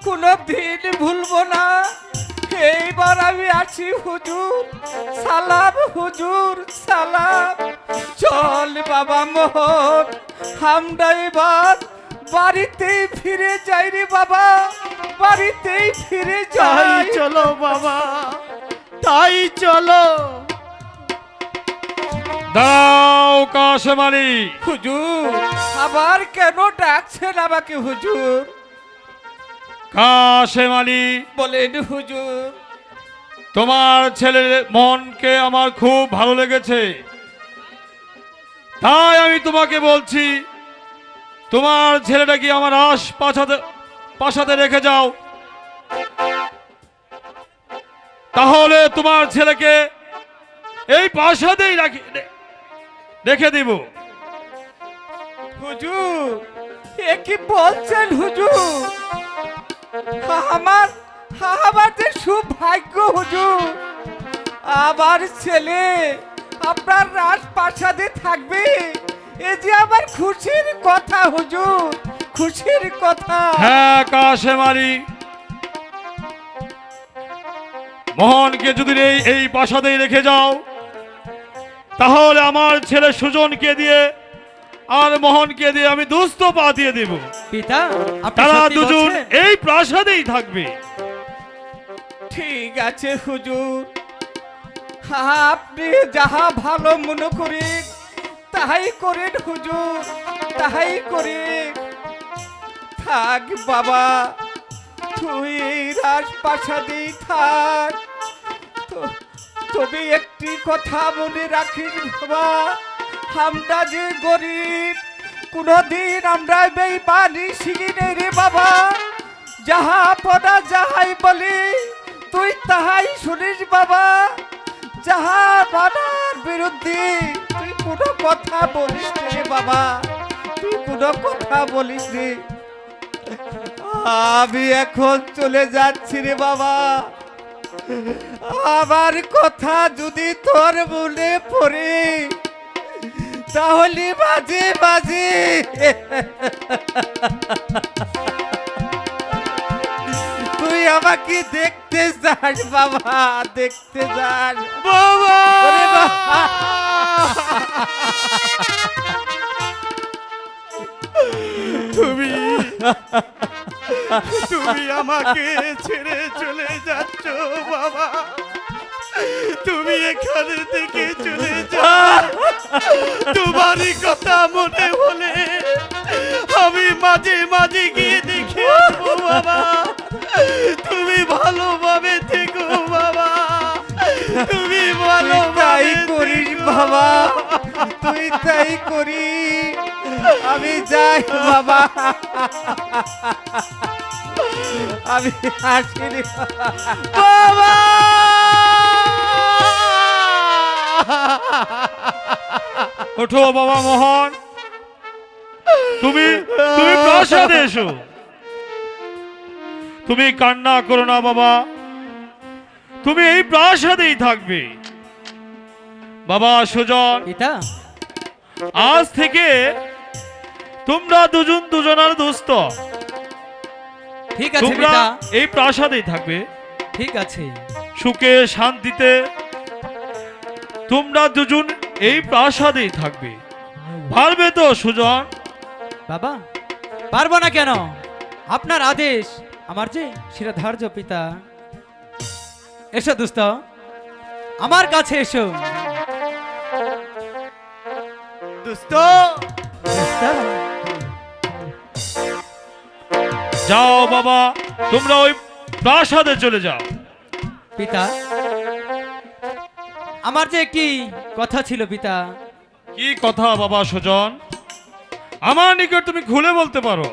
কোনো দিন ভুলবো না। এইবার আমি আছি হুজুর, সালাম হুজুর, সালাম। চল বাবা মোহন, আমরা এবার বাড়িতেই ফিরে যাই রে বাবা, বাড়িতেই ফিরে
তাই
যাই।
চলো বাবা, তাই চলো।
দাও কাশেম আলী।
হুজুর, আবার কেন ডাকছেন আমাকে হুজুর?
কাশেম আলী,
বলেন হুজুর।
তোমার ছেলের মনকে আমার খুব ভালো লেগেছে, তাই আমি তোমাকে বলছি তোমার ছেলেটাকে আমার পাশাতে রেখে যাও, তাহলে তোমার ছেলেকে এই প্রাসাদেই রেখে দিব।
হুজুর, এ কি বলছেন হুজুর? আমার যে সৌভাগ্য হুজুর, আমার ছেলে আপনার রাজপ্রাসাদে থাকবে, এ যে আমার খুশির কথা হুজুর, খুশির কথা।
হ্যাঁ কাশেম আলী,
মোহনকে যদি এই প্রাসাদেই রেখে যাও, তাহলে আমার ছেলে সুজনকে দিয়ে আর মোহনকে দিয়ে আমি দুস্থ পা দিয়ে দেব।
পিতা আপনি
তারা
সত্যি
দুজন
বলছেন?
এই প্রাসাদেই থাকবে।
ঠিক আছে হুজুর, আপনি যাহা ভালো মনে করেন তাহাই করেন হুজুর, তাহাই করেন। থাক বাবা, তুই এই রাজপ্রাসাদেই থাক। তবে একটি কথা মনে রাখিস বাবা, আমরা যে গরিব, কোনদিন আমরা বেইমানি শিখি নেই রে বাবা। যাহা পড়া যাহাই বলি তুই তাহাই শুনিস বাবা। যাহা বাবার বিরুদ্ধে তুই কোনো কথা বলিস রে বাবা, তুই কোনো কথা বলিস রে। আমি এখন চলে যাচ্ছি রে বাবা। আমার কথা যদি তোর মনে পড়ে তাহলে মাঝে মাঝে তুই আমাকে দেখতে যাস বাবা, দেখতে যাস বাবা।
তুমি তুমি আমাকে ছেড়ে চলে যাচ্ছ বাবা, তুমি এখানে থেকে চলে যাও। তোমারই কথা মনে হলে আমি মাঝে মাঝে গিয়ে দেখে আসবো বাবা। তুমি ভালোভাবে থেকো বাবা, তুমি
তাই
ভালোভাবে
করিস
থেকো
বাবা, তুই তাই করিস। আমি যাই বাবা, আমি আসি রে বাবা।
ওঠো বাবা মোহন, তুমি তুমি প্রাসাদে এসো। তুমি কান্না করো না বাবা, তুমি এই প্রাসাদেই থাকবে। বাবা সুজন,
পিতা
আজ থেকে তোমরা দুজন দুজনার দোস্ত।
ঠিক আছে
তোমরা
পিতা,
এই প্রাসাদেই থাকবে
ঠিক আছে।
সুখে শান্তিতে। তোমরা দুজন এই প্রাসাদেই থাকবে। পারবে তো সুজন?
বাবা পারবো না কেন? আপনার আদেশ আমার যে শিরোধার্য পিতা। এসো দোস্ত, আমার কাছে এসো।
দোস্ত,
দোস্ত,
যাও বাবা, তোমরা ওই প্রাসাদে চলে যাও।
পিতা আমার যে একটি কথা ছিল পিতা।
কি কথা বাবা সুজন? আমার নিকট তুমি খুলে বলতে পারো।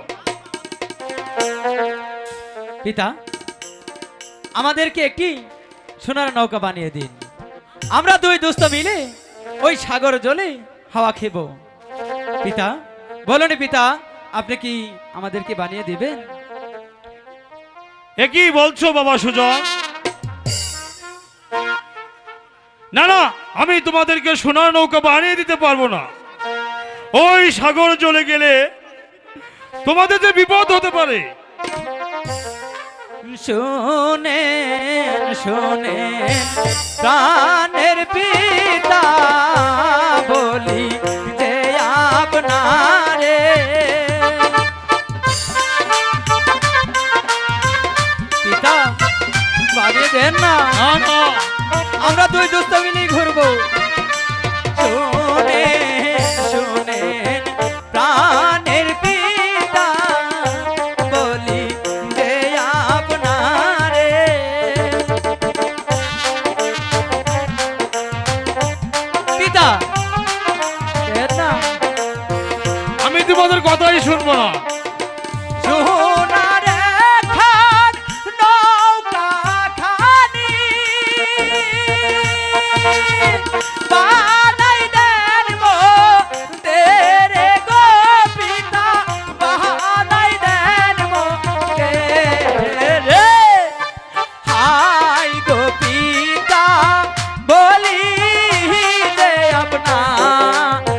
পিতা আমাদেরকে একটি সোনার নৌকা বানিয়ে দিন, আমরা দুই দোস্ত মিলে ওই সাগর জলে হাওয়া খেব। পিতা বলুন পিতা, আপনি কি আমাদেরকে বানিয়ে দিবেন?
এ কি বলছো বাবা সুজন? না না, আমি তোমাদেরকে সোনার নৌকা বানিয়ে দিতে পারবো না। ওই সাগর চলে গেলে তোমাদের যে বিপদ হতে পারে।
শোনে শোনে প্রাণের পিতা বলি যে আপনারে পিতা বানিয়ে দেন না,
না না,
আমরা দুই দোস্ত মিলেই ঘুরবো। শোনে শোনে প্রাণের পিতা বলি যে আপনারে পিতা দেন না,
আমি তোমাদের কথাই শুনবো না।
সোনার খান নৌকা খানি বানাই দেন মো তেরে গো পিতা, বানাই দেন মো তেরে। হাই গো পিতা বলি যে আপনারে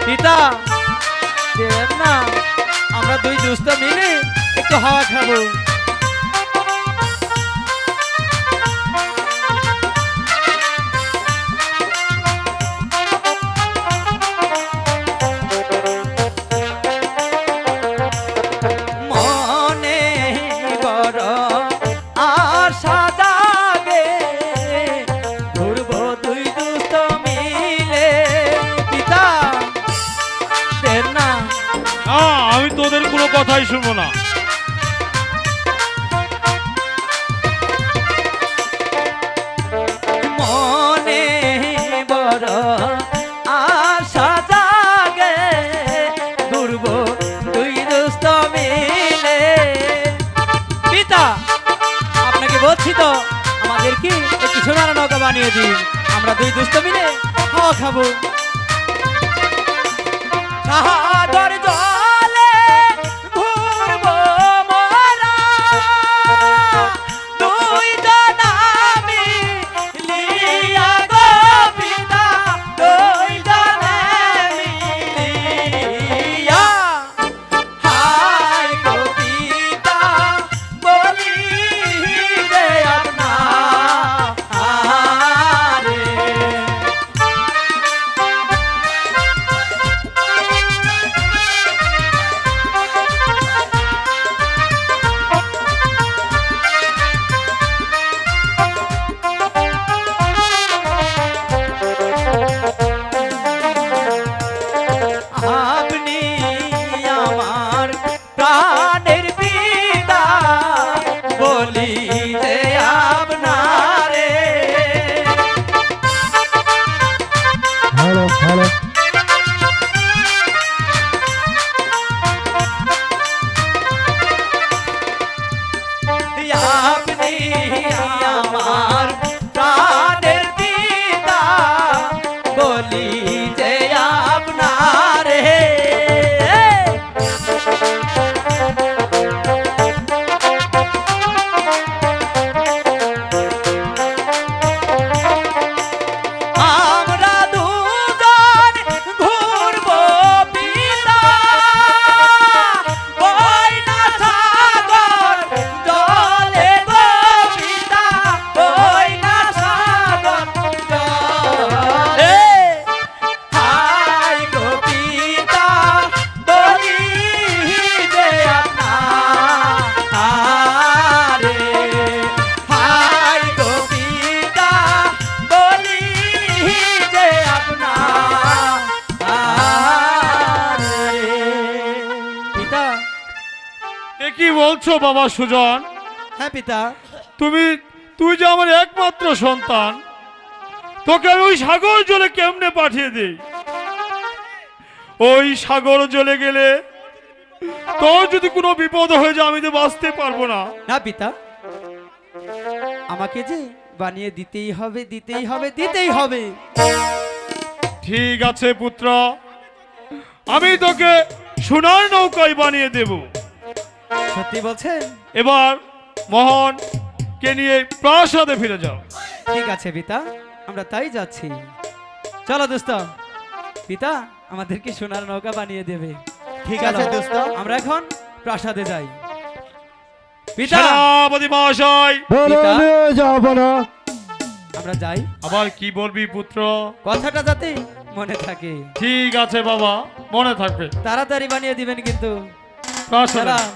পিতা দেন না, আমরা দুই দুস্থ মিলে একটু হাওয়া খাবো।
ওদের কোনো কথাই শুনবো না।
মনে বড় আশা জাগে ঘুরব দুই দোস্ত মিলে। পিতা, আপনাকে বলছি তো আমাদের কি একটু সোনার নৌকা বানিয়ে দিন, আমরা দুই দোস্ত মিলে খাওয়া খাবো। সাগর জলে ঘুরবো মোরা, দুই জন মিলিয়া গো পিতা, দুই জন মিলিয়া। হায় গো পিতা বলি যে আপনারে। আপনি আমার প্রাণের পিতা বলি যে আপনারে।
হ্যালো হ্যালো
আপনি আমার প্রাণের পিতা বলি যে আপনারে। আমরা দুজন ঘুরবো পিতা, ওই না সাগর জলে গো পিতা, ওই না সাগর জলে। হায় গো পিতা বলি যে আপনারে। হায় গো পিতা বলি যে আপনারে। পিতা।
এ কি বলছো বাবা সুজন?
হ্যাঁ পিতা।
তুই যে আমার একমাত্র সন্তান, তোকে আমি ওই সাগর জলে কেমনে পাঠিয়ে দিই? ওই সাগর জলে গেলে তোর যদি কোনো বিপদ হয়ে যায় আমি তো বাঁচতে পারবো না।
না পিতা, আমাকে যে বানিয়ে দিতেই হবে, দিতেই হবে, দিতেই হবে।
ঠিক আছে পুত্র, আমি তোকে সোনার নৌকায় বানিয়ে দেব।
সত্যি বলছেন?
এবার মোহন কে নিয়ে প্রাসাদে ফিরে যাও।
ঠিক আছে পিতা, আমরা তাই যাচ্ছি। চলো দোস্ত, পিতা আমাদেরকে সোনার নৌকা বানিয়ে দেবে। ঠিক আছে দোস্ত, আমরা এখন প্রাসাদে যাই। পিতা,
সেনাপতি মহাশয়,
বলে যাব না।
আমরা যাই।
আবার কি বলবি পুত্র?
কথাটা যাতে মনে থাকে।
ঠিক আছে বাবা, মনে থাকবে।
তাড়াতাড়ি বানিয়ে দিবেন কিন্তু।
প্রাসাদে।
সালাম।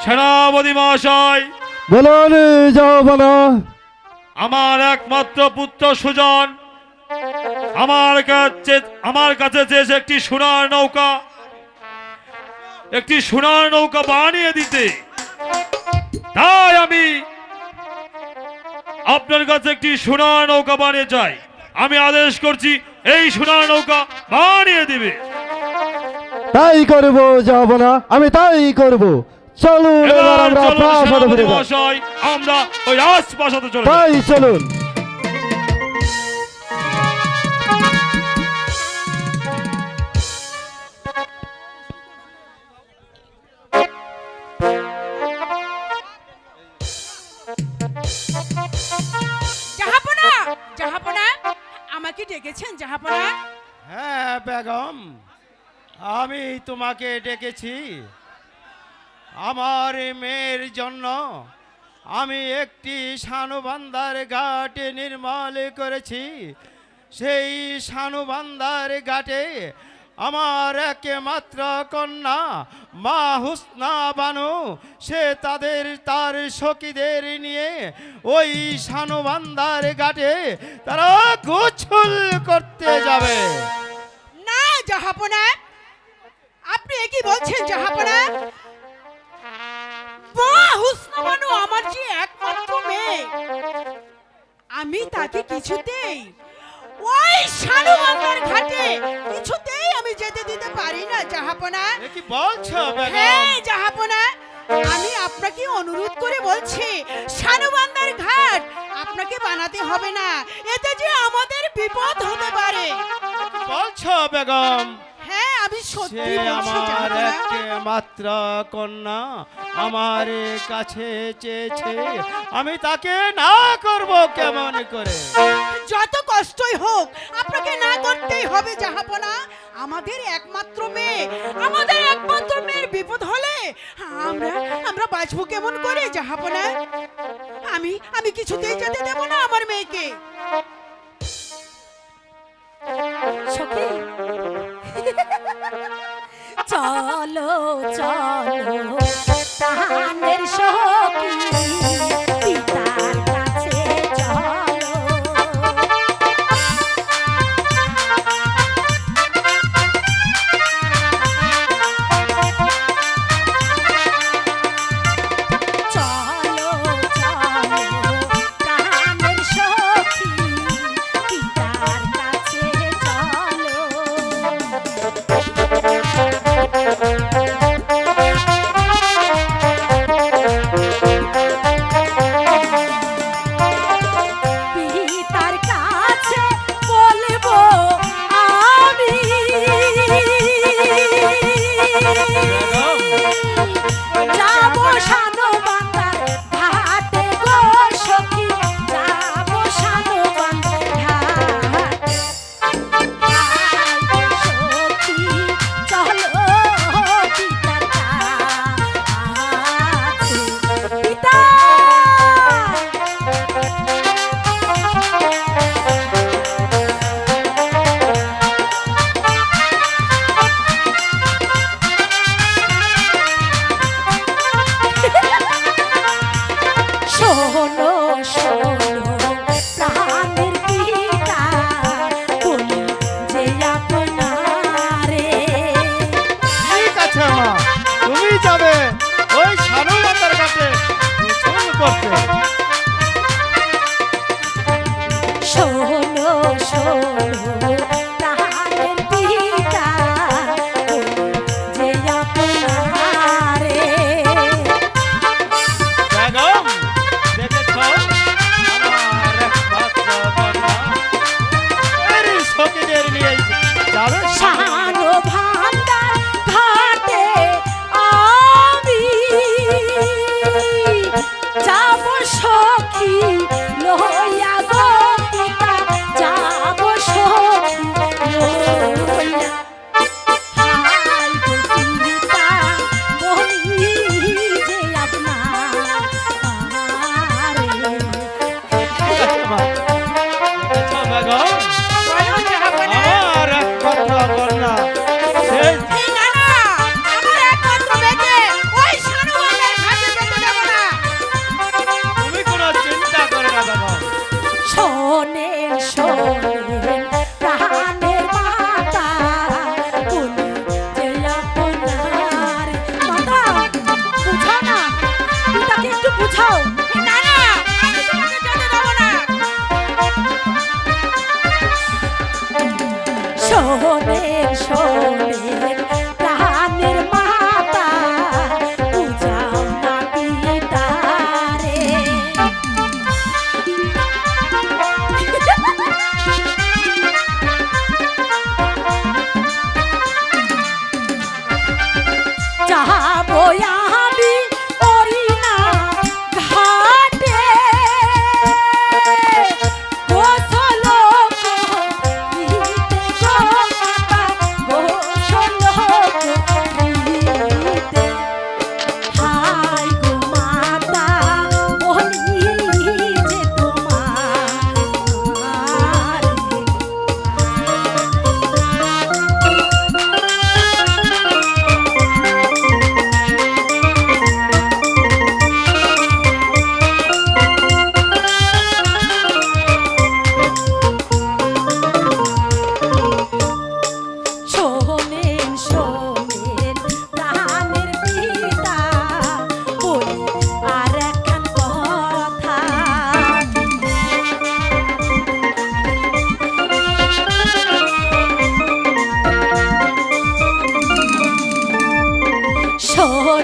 সেনাপতি মহাশয়,
বলে যাব না।
আমার একমাত্র পুত্র সুজন আমার কাছে চেয়েছে একটি সোনার নৌকা, একটি সোনার নৌকা বানিয়ে দিতে। তাই আমি আপনার কাছে একটি সোনার নৌকা বানিয়ে চাই। আমি আদেশ করছি এই সোনার নৌকা বানিয়ে দিবে।
তাই করব, যাব না, আমি তাই করব। চলুন এবার
এবার
আমরা
চলুন
প্রাসাদে
সেনাপতি
ফিরে যাই।
মহাশয়, আমরা ওই রাজপ্রাসাদে চলে যাই।
তাই চলুন।
জাহাপনা, জাহাপনা, আমাকে ডেকেছেন জাহাপনা?
হ্যাঁ বেগম, আমি তোমাকে ডেকেছি। আমার মেয়ের জন্য আমি একটি সানুবান্দার ঘাট নির্মাণ করেছি। সেই সানুবান্দার ঘাটে আমার একমাত্র কন্যা মা হুসনা বানু, সে তার সখীদের নিয়ে ওই সানুবান্দার ঘাটে তারা গোসল করতে যাবে।
না জাহাপনা, কি বলছেন জাহাপনা? মা হুসনা বানু আমার যে একমাত্র মেয়ে, আমি তাকে কিছুতেই ওই শানুবান্দার ঘাটে কিছুতেই আমি যেতে দিতে পারি না জাহাপনা।
এ কি বলছো বেগম?
হ্যাঁ জাহাপনা, আমি আপনাকে অনুরোধ করে বলছি শানুবান্দার ঘাট আপনাকে বানাতে হবে না, এতে যে আমাদের বিপদ হতে পারে।
বলছো বেগম?
হ্যাঁ আমি
সে
সত্যি বলছি
আমার
জাহাপনা।
একমাত্র কন্যা আমার কাছে চেয়েছে, আমি তাকে না করব কেমন করে?
যত কষ্টই হোক আপনাকে না করতেই হবে জাহাপনা। আমাদের একমাত্র মেয়ে, আমাদের একমাত্র মেয়ের বিপদ হলে আমরা আমরা বাঁচবো কেমন করে জাহাপনা? আমি কিছুতেই যেতে দেব না আমার মেয়েকে।
সখী চলো চলো প্রাণের সখী পিতার কাছে চলো। চলো চলো প্রাণের সখী পিতার কাছে চলো। পিতার কাছে বলবো আমি যাবো শানুবান্দার ঘাটে গো সখী, যাবো শানুবান্দার ঘাটে। সখী চলো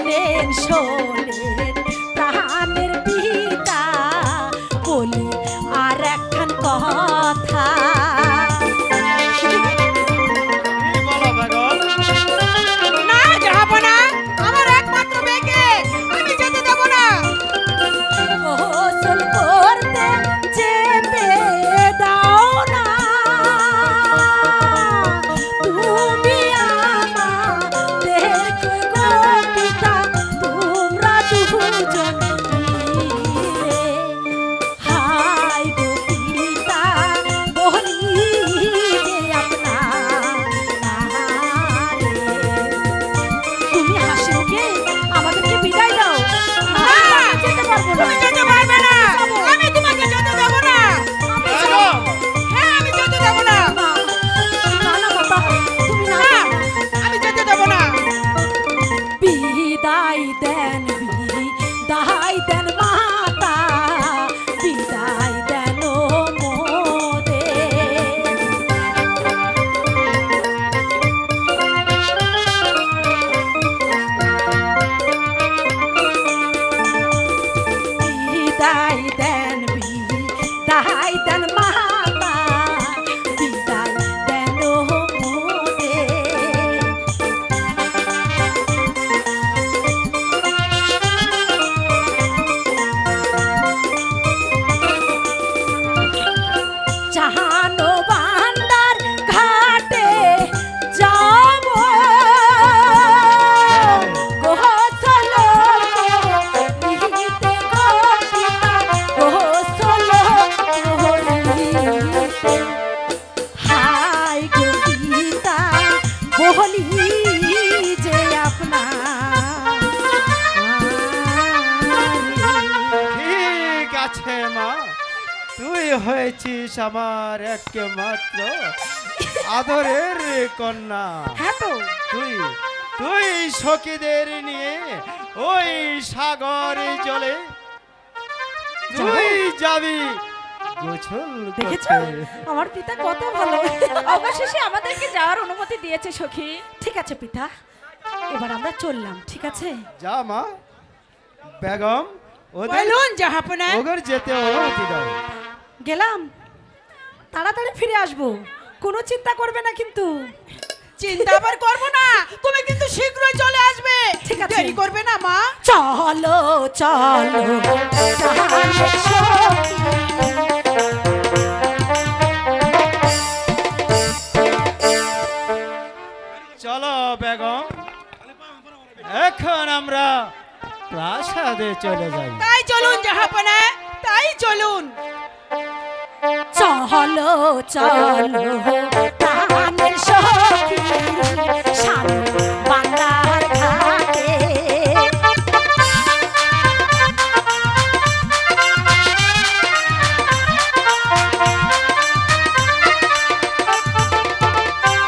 শোনেন শোনেন প্রাণের পিতা বলি আর একখান কথা
কি বলো বেগম?
না জাহাপনা, আমার একমাত্র মেয়েকে আমি যেতে দেব না।
গোসল করতে যেতে দাও না তুমি আমাদেরকে গো পিতা তোমরা দুজন মিলে হাই গো পিতা বলি যে আপনারে তুমি হাসি মুখে আমাদেরকে বিদায় দাও আমরা যেতে পারবো না
তুমি যেতে পারবে না, আমি তোমাকে যেতে দেব না।
বেগম!
হ্যাঁ, আমি যেতে দেব না।
না না বাবা তুমি না
না, আমি যেতে দেব না।
বিদায় দেন বিদায় দেন মাতা বিদায় দেন মোদের বিদায় দেন বিদায় দেন মাতা বিদায় দেন মোদের জাহানো বান্দার ঘাটে যাব গোসল করিতে গো পিতা গোসল করিতে হাই গো পিতা বলি যে আপনার
ঠিক আছে মা, তুই হয়েছিস আমার একমাত্র আদরের কন্যা।
হ্যাঁ তো
তুই তুই সখীদের নিয়ে ওই সাগর জলে তুই যাবি গোসল
দেখেছো
করতে।
আমার পিতা কত ভালো
অবশেষে আমাদেরকে যাওয়ার অনুমতি দিয়েছে সখী।
ঠিক আছে পিতা এবার আমরা চললাম ঠিক আছে
যা মা, বেগম ওদের
বলুন জাহাপনা।
ওদের যেতে অনুমতি দাও।
গেলাম তাড়াতাড়ি ফিরে আসবো কোনো চিন্তা করবে না কিন্তু
চিন্তা আবার করবো না, তুমি কিন্তু শীঘ্রই চলে আসবে।
ঠিক আছে।
দেরি করবে না মা।
চলো চলো জাহানের সখী।
চলো বেগম, এখন আমরা প্রাসাদে চলে যাই।
তাই চলুন জাহাপনা, তাই চলুন।
চলো চলো জাহানের সখী শানু বান্দার ঘাটে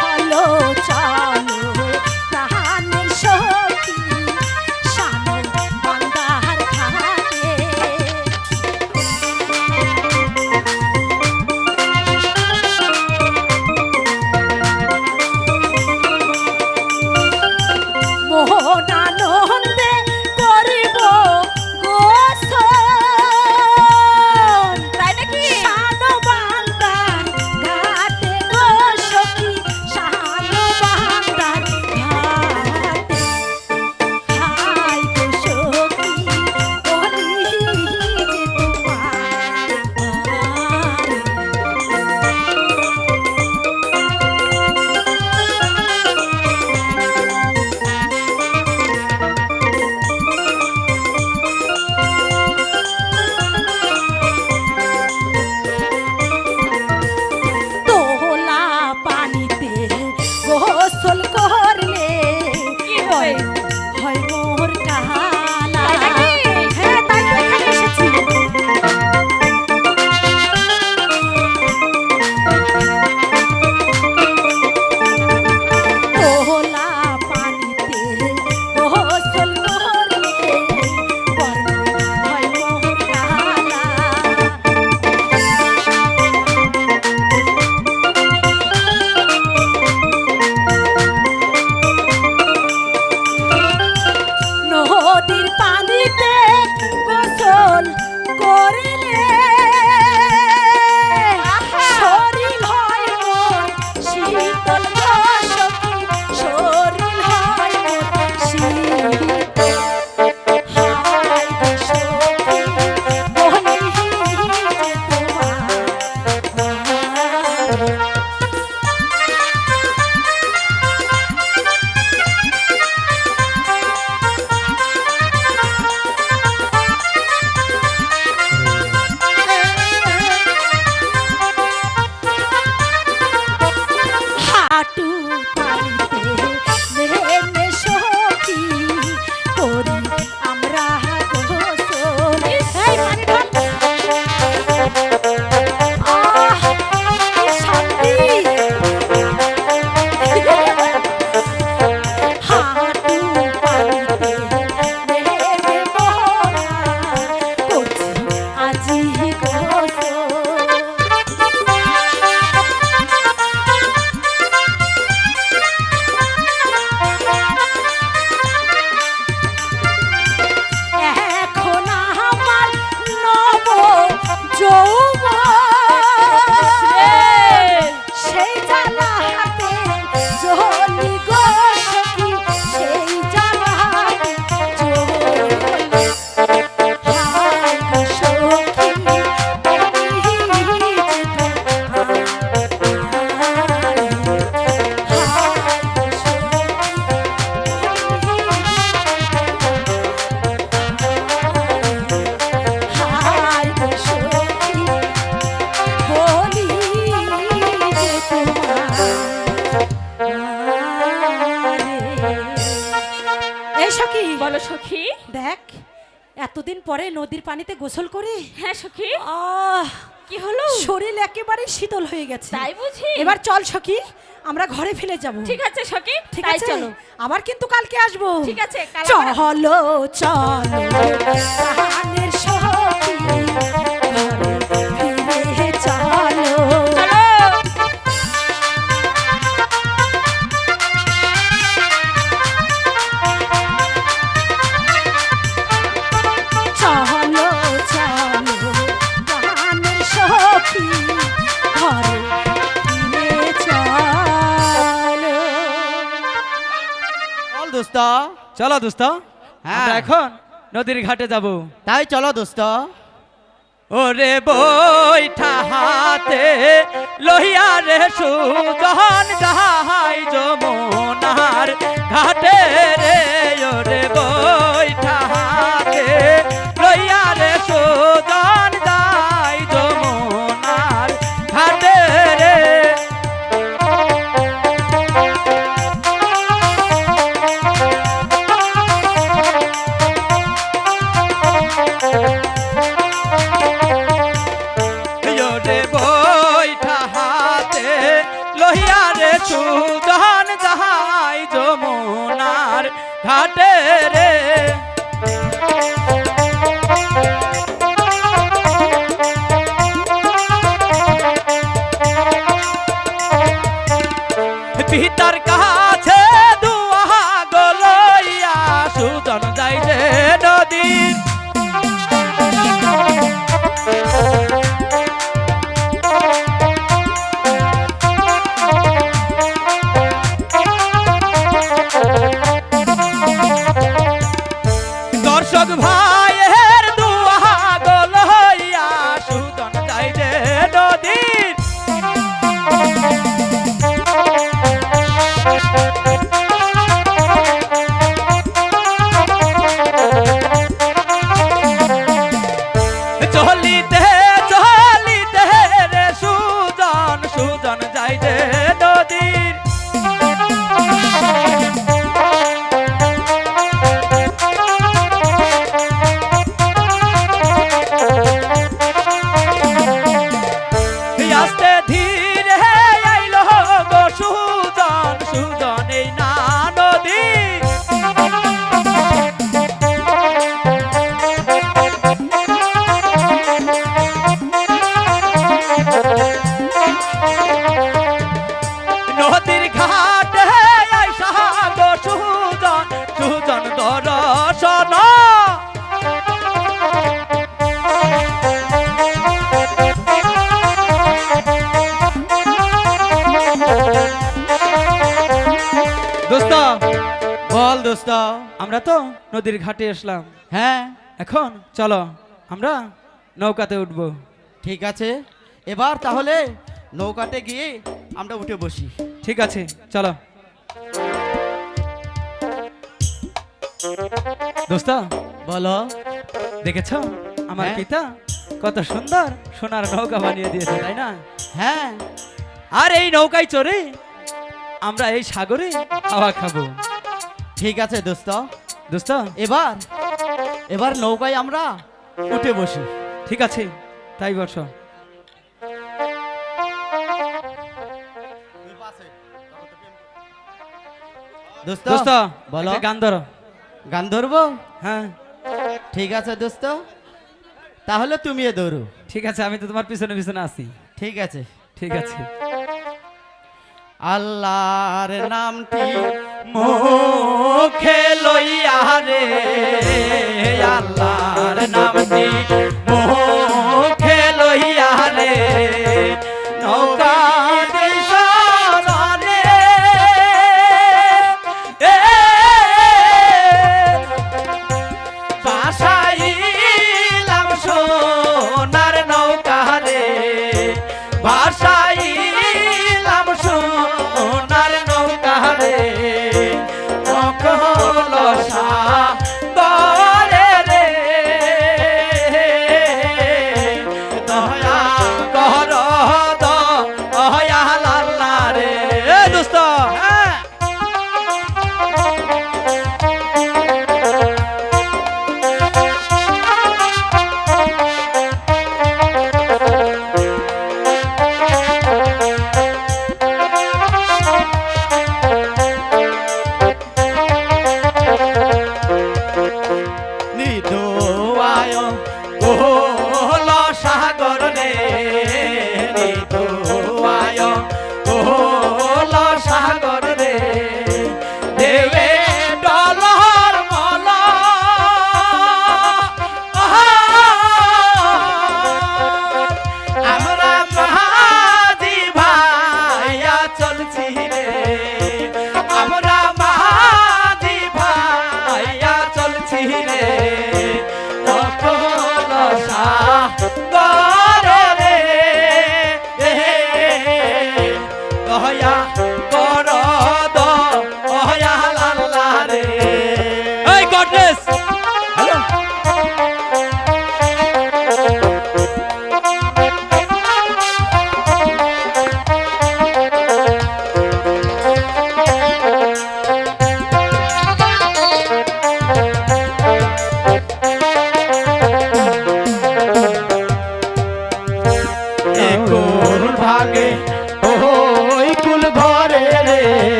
হলো চলো জাহানের সখী শানু বান্দার ঘাটে সখী
বলো সখী।
দেখ এতদিন পরে নদীর পানিতে গোসল করে
হ্যাঁ সখী,
আহ
কি হলো?
শরীর একেবারে শীতল হয়ে গেছে।
তাই বুঝি?
এবার চল সখী আমরা ঘরে ফিরে যাব।
ঠিক আছে সখী,
ঠিক
তাই
আছে
চলো।
আবার কিন্তু কালকে আসবো।
ঠিক আছে, কাল
চলো
আমরা-
চলো প্রাণের সখী ঘরে ফিরে চলো।
চলো।
চলো চলো প্রাণের সখী ঘরে ফিরে চলো।
বল দোস্ত।
চলো দোস্ত,
হ্যাঁ।
আমরা এখন নদীর ঘাটে যাব।
তাই চলো দোস্ত।
ওরে বৈঠা হাতে লহিয়া রে সুজন যাহাই যমুনার ঘাটে রে। ওরে বৈঠা হাতে লহিয়া রে সুজন যাই যমুনার ঘাটে রে। ওরে বৈঠা হাতে লহিয়া রে সুজন যাহাই যমুনার ঘাটে রে। পিতার কাছে দুয়া গলইয়া সুজন যাই যে নদীর। দর্শক ভাইয়ের দুয়া গলইয়া সুজন যাই যে নদীর। চলিতে চলিতে রে সুজন সুজন যাই যে নদীর। আস্তে ধীরে আইলো গো সুজন সুজন এই না নদী। নদীর ঘাটে আইসা গো সুজন সুজন দর্শন। দোস্ত
বল দোস্ত।
আমরা তো নদীর ঘাটে আসলাম,
হ্যাঁ
এখন চলো আমরা নৌকাতে উঠবো।
ঠিক আছে, এবার তাহলে নৌকাতে গিয়ে আমরা উঠে বসি।
ঠিক আছে চলো। দোস্ত
বলো।
দেখেছ আমার
হ্যাঁ।
পিতা কত সুন্দর সোনার নৌকা বানিয়ে দিয়েছে, তাই না?
হ্যাঁ
আর এই নৌকায় চড়ে আমরা এই সাগরে হাওয়া খাবো।
ঠিক আছে দোস্ত।
দোস্ত
এবার এবার নৌকায় আমরা উঠে বসি।
ঠিক আছে, তাই বসো।
দোস্ত
দোস্ত
বলো।
একটা গান ধরো।
গান ধরবো?
হ্যাঁ
ঠিক আছে দোস্ত, তাহলে তুমিও ধরো।
ঠিক আছে, আমি তো তোমার পিছনে পিছনে আছি।
ঠিক আছে।
ঠিক আছে।
আল্লাহর নামটি
মুখে লইয়া রে, আল্লাহর নামটি মুখে লইয়া রে, নৌকা দিশা জানে। ভাসাইলাম সোনার নৌকা রে, ভাসাইলাম সোনার নৌকা রে, অকল সাগরে রে।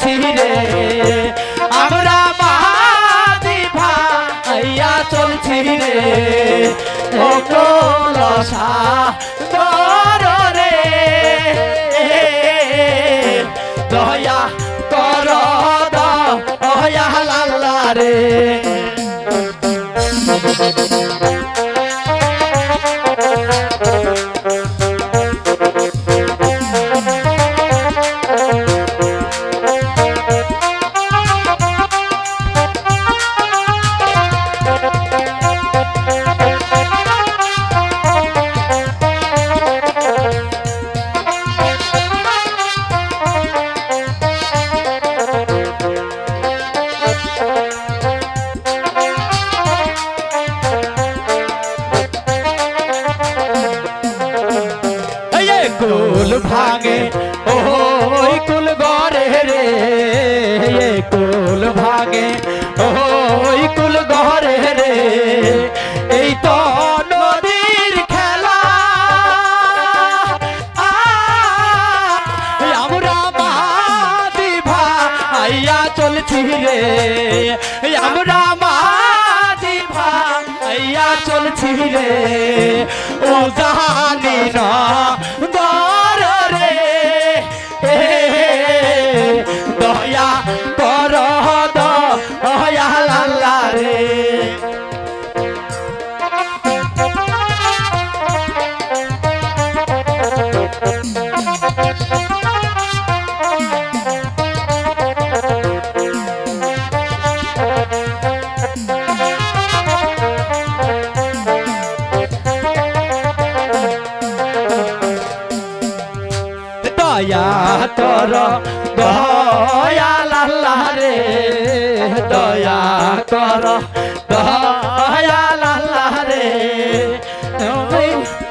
চলছি রে আমরা মাঝি ভাইয়া চলছি রে ও কলসা রে দয়া কর দয়া লাল্লা রে কুল ভাঙে ওই কুল গড়ে রে কুল ভাঙে ওই কুল গড়ে রে এই তো নদীর খেলা আমরা মাঝি ভাইয়া চলছি রে আমরা মাঝি ভাইয়া চলছি রে ও জানি না দয়া কর দয়া লাল্লা রে দয়া কর দয়া লাল্লা রে দয়া কর দয়া লাল্লা রে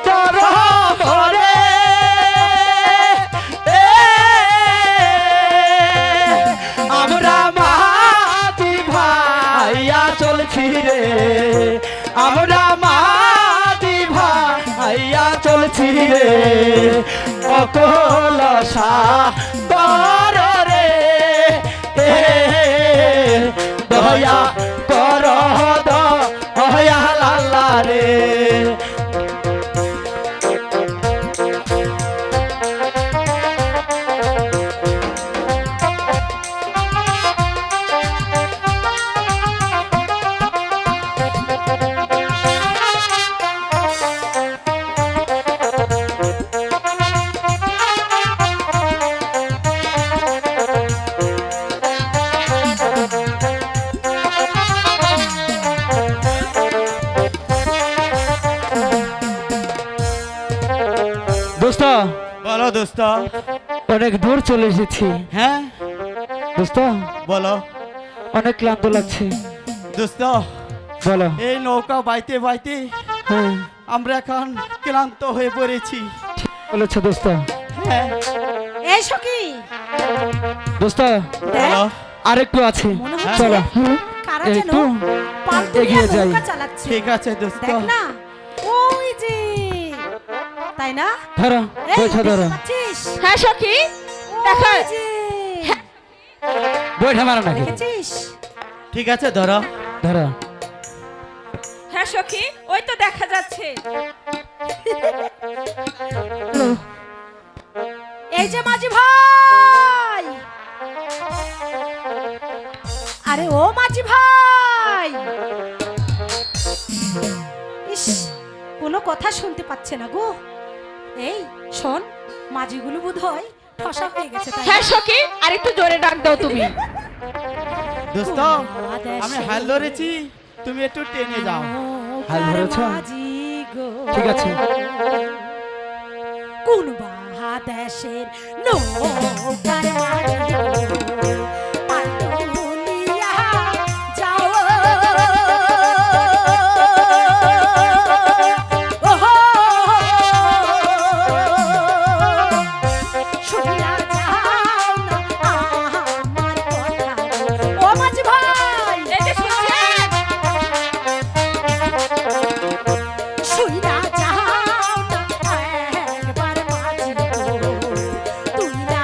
তোর ঘরে আমরা মাঝি ভাইয়া চলছি রে আমরা মাঝি ভাইয়া চলছি রে অকলসা দর রে দয়া কর দয়া লাল্লা রে দোস্ত
বলো দোস্ত
অনেক দূর চলে এসেছি
হ্যাঁ
দোস্ত
বলো
অনেক ক্লান্ত লাগছে
দোস্ত
বলো
এই নৌকা বাইতে বাইতে
হ্যাঁ
আমরা এখন ক্লান্ত হয়ে পড়েছি
বলেছ দোস্ত
হ্যাঁ
এই সখী
দোস্ত
দেখ
আরেকটু আছে
মনে হচ্ছে
চলো
কারা যেন
একটু
পালতু
এগিয়ে
নিয়ে
যাই।
নৌকা চালাচ্ছে
ঠিক আছে দোস্ত
দেখ না ওই যে তাই না
ধরো
এই
বৈঠা ধরো
দেখতে পাচ্ছিস?
হ্যাঁ সখী
ওই
দেখো।
যে,
বৈঠা মারো নাকি
দেখেছিস
ঠিক আছে ধরো
ধরো
হ্যাঁ সখী ওই তো দেখা যাচ্ছে।
এই যে মাঝি ভাই আরে ও মাঝি ভাই ইস কোনো কথা শুনতে পাচ্ছে না গো এই শোন মাঝিগুলো বোধহয় ঠসা হয়ে গেছে তাই না?
হ্যাঁ সখী আর একটু জোরে ডাক দাও তুমি।
দোস্ত
বাংলাদেশে
আমি হাল ধরেছি তুমি একটু টেনে যাও
হাল ধরেছ?
মাঝি গো।
ঠিক আছে।
কোন বাহাদেশের নৌকার মাঝি গো, পাল তুলিয়া যাও। ওহো, শুনিয়া যাও না আমার কথা গো। ও মাঝি ভাই
এই যে শুনছেন?
শুইনা যাও না একবার মাঝি গো, তুই না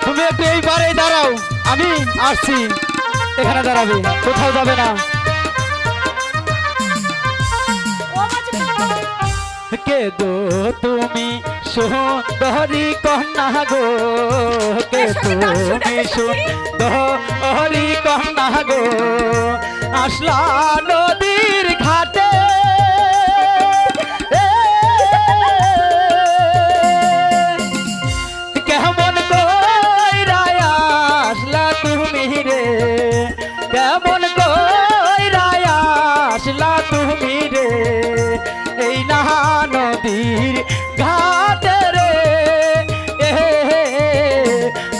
তুমি একটু এই বারে দাঁড়াও, আমি আসছি। এখানে দাঁড়াবে, কোথাও যাবে না।
ও মাঝি
কে গো তুমি সুন্দরী কন্যা গো, কে তুমি সুন্দরী কন্যা গো, আসলা নদীর ঘাটে কেমন কইরা আসলা তুমি রে, কেমন কইরা আসলা তুমি রে, এই না নদীর ঘাটে রে,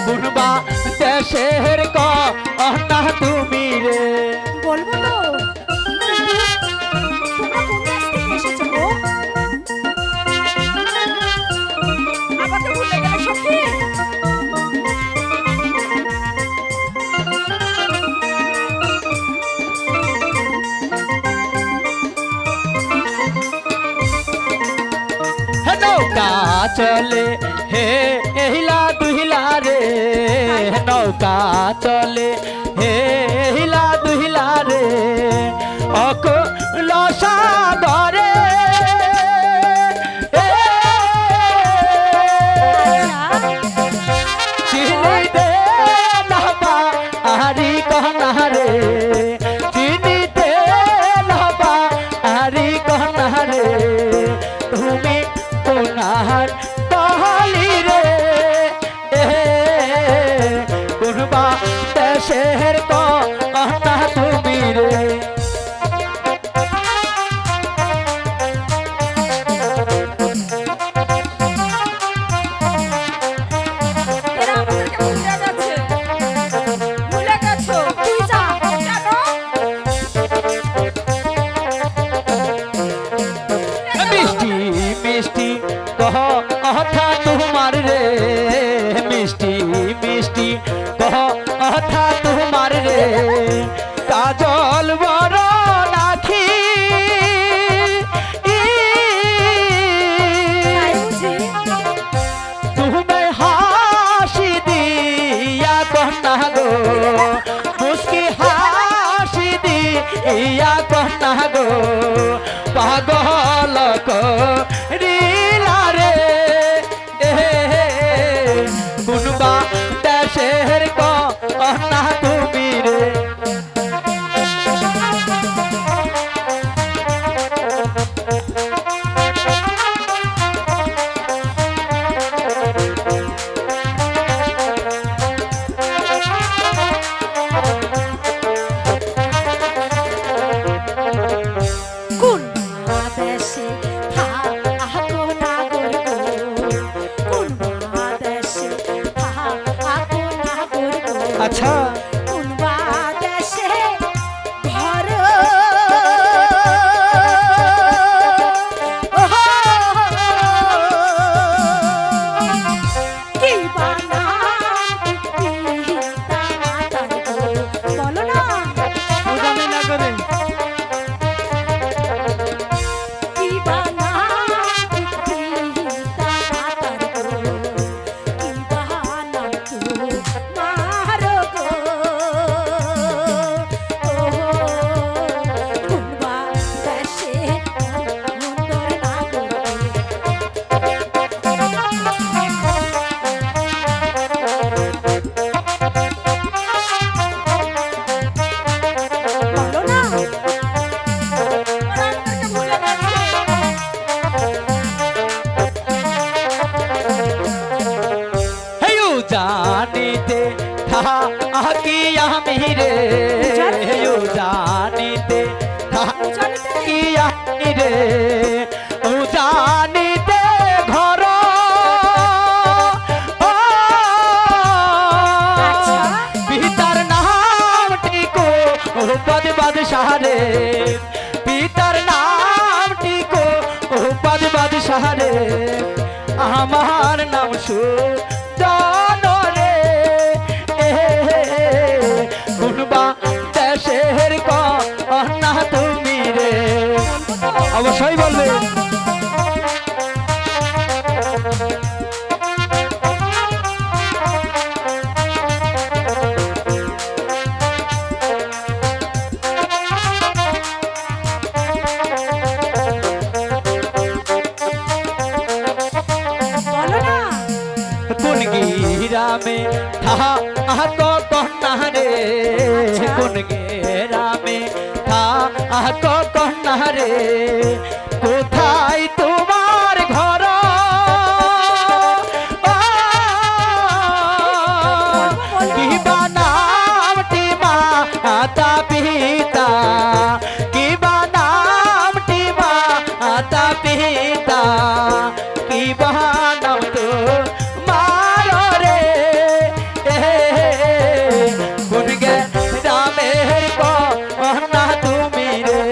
বুনবা দেশের কন্যা তুমি রে।
বলবো তো তোমরা কোন দেশ থেকে এসেছো গো? আমাকে ভুলে গেলে সখী?
হে নৌকা চলে হে হিলা দুহিলা রে, নৌকা চলে হে হিলা দুহিলা রে, অকুল সাগরে চিনিতে নহবা আরি কহনা রে, চিনিতে নহবা আরি কহনা রে, তুমি কোনার কহলি রে, কোনবা দেশের কহনা তুমি রে।
এরা আমাদেরকে ভুলে গেছে। ভুলে গেছো।
তুই যা।
কেন?
মিষ্টি মিষ্টি কথা তোমার রে, মিষ্টি মিষ্টি কথা তোমার রে, কাজল বড় নাখি
তাই বুঝি?
তুমি হাসি দিয়া কন্যা গো, মুস্কি হাসি দিয়া কন্যা গো, পাগল করিলা রে, কোনবা দেশের কন্যা তুমি রে।
কোন দেশে থাকো না করবো, কোন দেশে থাকো না করবো,
আচ্ছা
কোন দেশে ঘর কি বানা বলো না
বুঝামি না করে
কি বানা কি বানা মারো গো, কুনবা দেশে মন্দর না করবে। বলো না
ওরা আমাদেরকে ভুলে গেছে।
হেউ জানিতে থাকি আমি রে, হেউ জানিতে থাকি আমি রে, ও জানিতে ঘর পিতার নামটি কো পদ বাদশাহরে, পিতার নামটি কো পদ বাদশাহরে, আমার নাম সুজন রে, কোনবা দেশের কন্যা তুমি রে। অবশ্যই বলবে। গ্রামে থাকো কন্যা রে, কোন গ্রামে থাকো কন্যা রে, কোথায় তোমার ঘর? কি বানামটি মাতা পিতা, কি বানামটি মাতা পিতা, কি বানাম তো মারো রে, কোন গ্রামের কন্যা তুমি রে?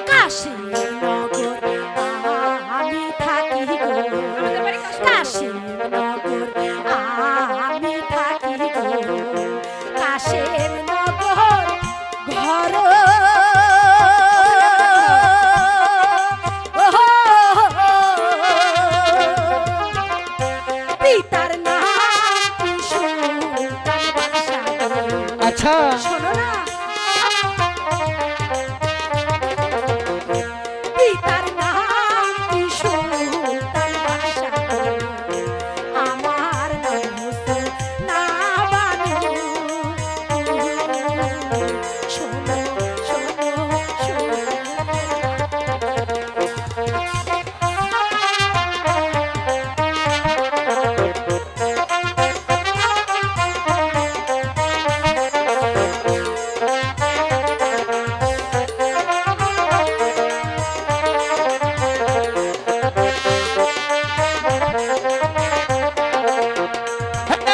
কাশীনগর আমি থাকি গো, কাশীনগর আমি থাকি গো, কাশীনগর ঘর পিতার নাম সুলতান বাদশাহ গো।
আচ্ছা
শোনো না, পিতার নাম কি সুলতান বাদশাহ গো, আমার নাম হোসেন না বানু। শোনো শোনো শোনো,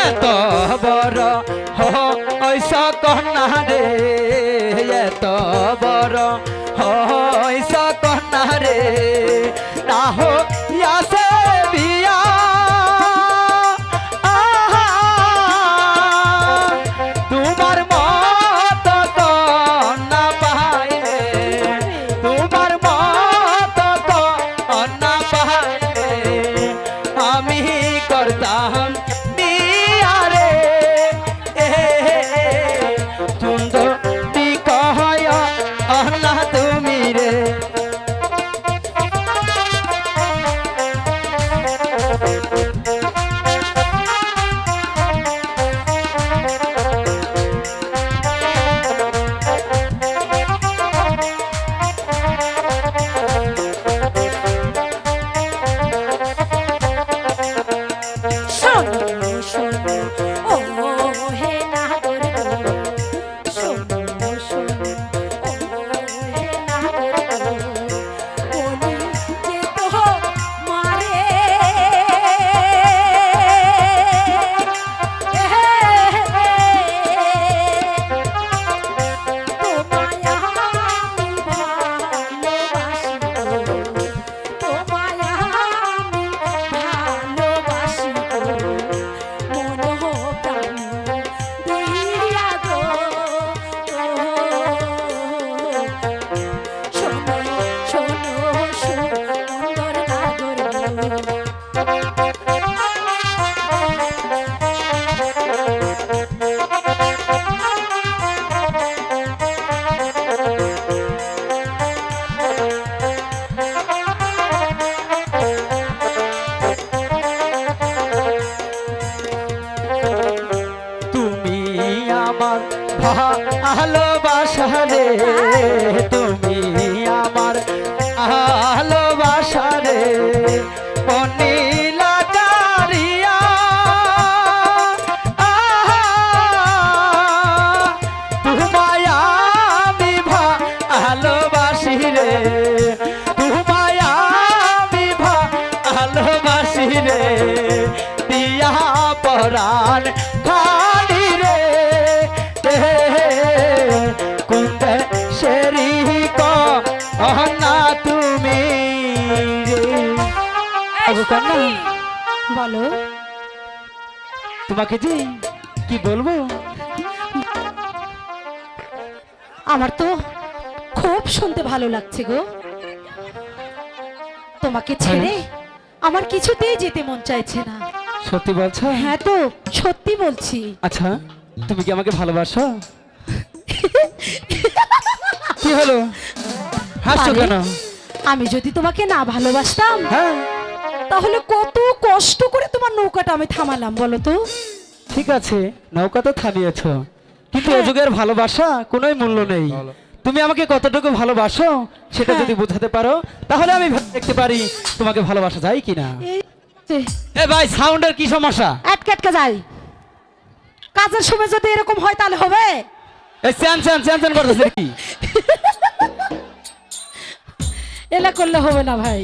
এত বড় হইস কন্যা রে, এত বড় হইস কন্যা রে, না হইয়াছে বিয়া তোমার মত কন্যা পাইলে, তোমার মত কন্যা পাইলে আমি করতাম বিয়া রে, সুন্দর কহয় না তুমি রে।
শোনো শোনো ও হে নাগর গো, শোনো শোনো ও হে নাগর গো, বলি যে তো মারে তোমায় আমি ভালোবাসি গো, তোমায় আমি ভালোবাসি গো, মন প্রাণ দিয়া গো। শোনো শোনো সুন্দর নাগর গো,
তুমি আমার ভালোবাসা রে, তুমি আমার ভালোবাসা রে, অনিলা কারিয়া তোমায় আমি ভালোবাসি রে, তোমায় আমি ভালোবাসি রে, দিয়া পরাণ খালি রে, কুন্দে শেরি কন্যা তুমি রে। আবু কন্যা,
বলো
তোমাকে যে কি বলবো,
আমার তো খুব শুনতে ভালো লাগছে গো। তোমাকে ছেড়ে আমার কিছুতেই যেতে মন চাইছে না।
সত্যি বলছো?
হ্যাঁ তো সত্যি বলছি।
আচ্ছা তুমি কি আমাকে ভালোবাসো? কি হলো, হাসছো
আরে,
কেন?
আমি যদি তোমাকে না ভালোবাসতাম
হ্যাঁ
তাহলে কত কষ্ট করে তোমার নৌকাটা আমি থামালাম বলো তো।
ঠিক আছে, নৌকা তো থামিয়েছ, কিন্তু এ যুগের ভালোবাসা কোনোই মূল্য নেই। তুমি আমাকে কতটুকু ভালোবাসো সেটা
হ্যাঁ।
যদি বোঝাতে পারো তাহলে আমি ভেবে দেখতে পারি তোমাকে ভালোবাসা যায় কিনা।
এই যে,
এ ভাই, সাউন্ডের কি সমস্যা?
আটকে আটকে যাই। কাজের সময় যদি এরকম হয় তাহলে হবে?
এই চ্যান চ্যান চ্যান চ্যান করতেছে কি?
এলা করলে হবে না ভাই।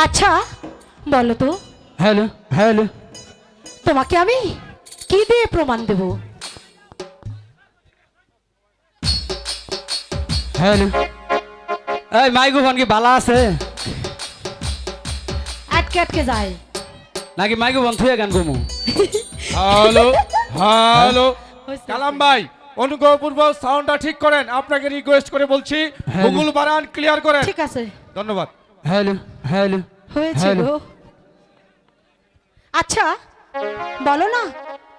আচ্ছা বলো তো,
হ্যালো হ্যালো,
তোমাকে আমি কি দিয়ে প্রমাণ দেব?
হ্যালো, এই মাইক্রোফোন কি বালা আছে
আটকে আটকে যায়।
নাকি মাইক্রোফোন থুয়ে গান গমু?
হ্যালো হ্যালো
হয়েছে।
কালাম ভাই, অনুগ্রহপূর্বক সাউন্ডটা ঠিক করেন, আপনাকে রিকোয়েস্ট করে বলছি। গুগল বানান ক্লিয়ার করেন।
ঠিক আছে,
ধন্যবাদ।
হ্যালো হ্যালো,
হয়েছে
হ্যালো।
গো। আচ্ছা বলো না,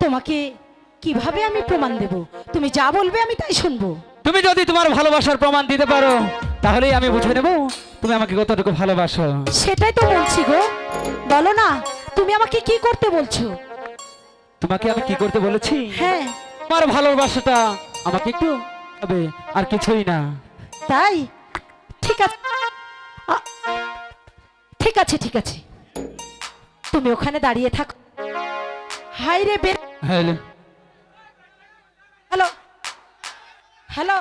তোমাকে কিভাবে আমি প্রমাণ দেব? তুমি যা বলবে আমি তাই শুনবো।
তুমি যদি তোমার ভালোবাসার প্রমাণ দিতে পারো তাহলেই আমি বুঝে নেব তুমি আমাকে কতটুকু ভালোবাসো।
সেটাই তো বলছি গো, বলো না তুমি আমাকে কি করতে বলছো?
তোমাকে আমি কি করতে বলেছি?
হ্যাঁ
তোমার ভালোবাসাটা আমাকে একটু হবে, আর কিছুই না।
তাই ঠিক আছে, ঠিক আছে ঠিক আছে, তুমি ওখানে দাঁড়িয়ে থাকো। হাই রে বের।
হ্যালো
হ্যালো হ্যালো,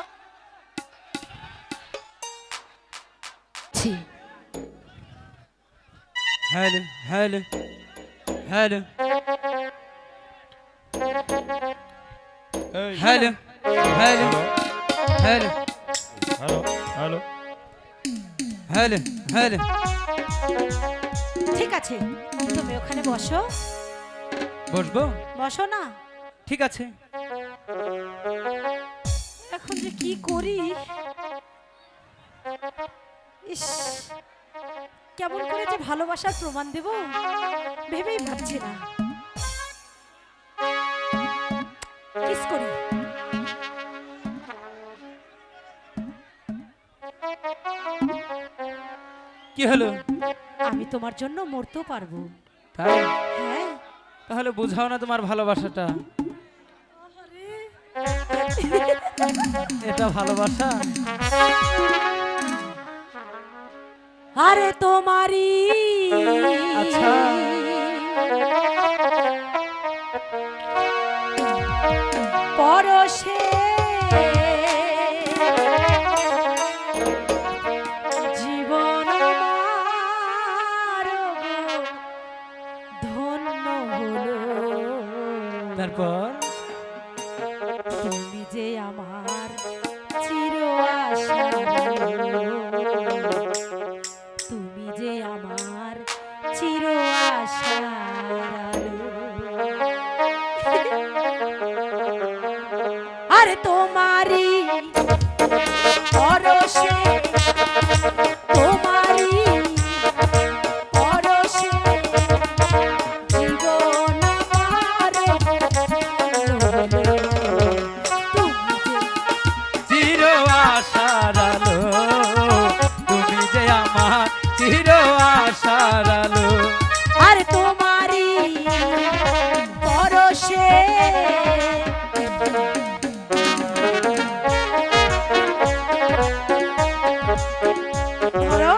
ছি,
hello hello hello hello hello hello
hello hello
hello hello.
ঠিক আছে তুমি ওখানে বসো।
বসবো?
বসো না।
ঠিক আছে।
এখন যে কি করি, ইস, কেমন করে যে ভালোবাসার প্রমাণ দেব ভেবেই পাচ্ছি না। কিস করি।
কি হলো?
আমি তোমার জন্য মরতেও পারবো।
তাই?
হ্যাঁ
তাহলে বুঝাও না তোমার ভালোবাসাটা। এটা ভালোবাসা?
আরে তোমারই
আচ্ছা।
পরশে জীবন আমার ধন্য হলো।
তারপর
তুমি যে আমার চির আশা, তুমি যে আমার চির আশা। আরে তোমারই পরশে, তোমারই পরশে জীবন আমার
চির আশার আলো, তুমি যে আমার চির আশার আলো।
আর তোমারই পরশে ধরো।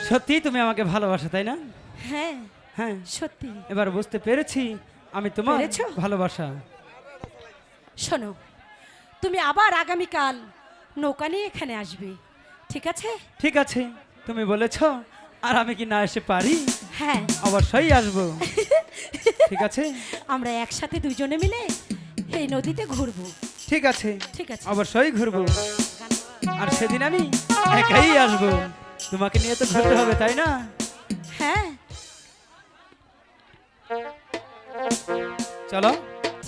সত্যি তুমি আমাকে ভালোবাসো তাই না?
হ্যাঁ
হ্যাঁ,
সত্যি।
এবার বুঝতে পেরেছি আমি তোমার
পেরেছো?
ভালোবাসা।
শোনো, তুমি আবার আগামীকাল নৌকা নিয়ে এখানে আসবে, ঠিক আছে?
ঠিক আছে, তুমি বলেছ, আর আমি কি না এসে পারি?
হ্যাঁ,
অবশ্যই আসবো। ঠিক আছে,
আমরা একসাথে দুজনে মিলে এই নদীতে ঘুরবো।
ঠিক আছে,
ঠিক আছে।
অবশ্যই ঘুরবো। আর সেদিন আমি একাই আসবো, তোমাকে নিয়ে তো ঘুরতে হবে তাই না?
হ্যাঁ,
চলো,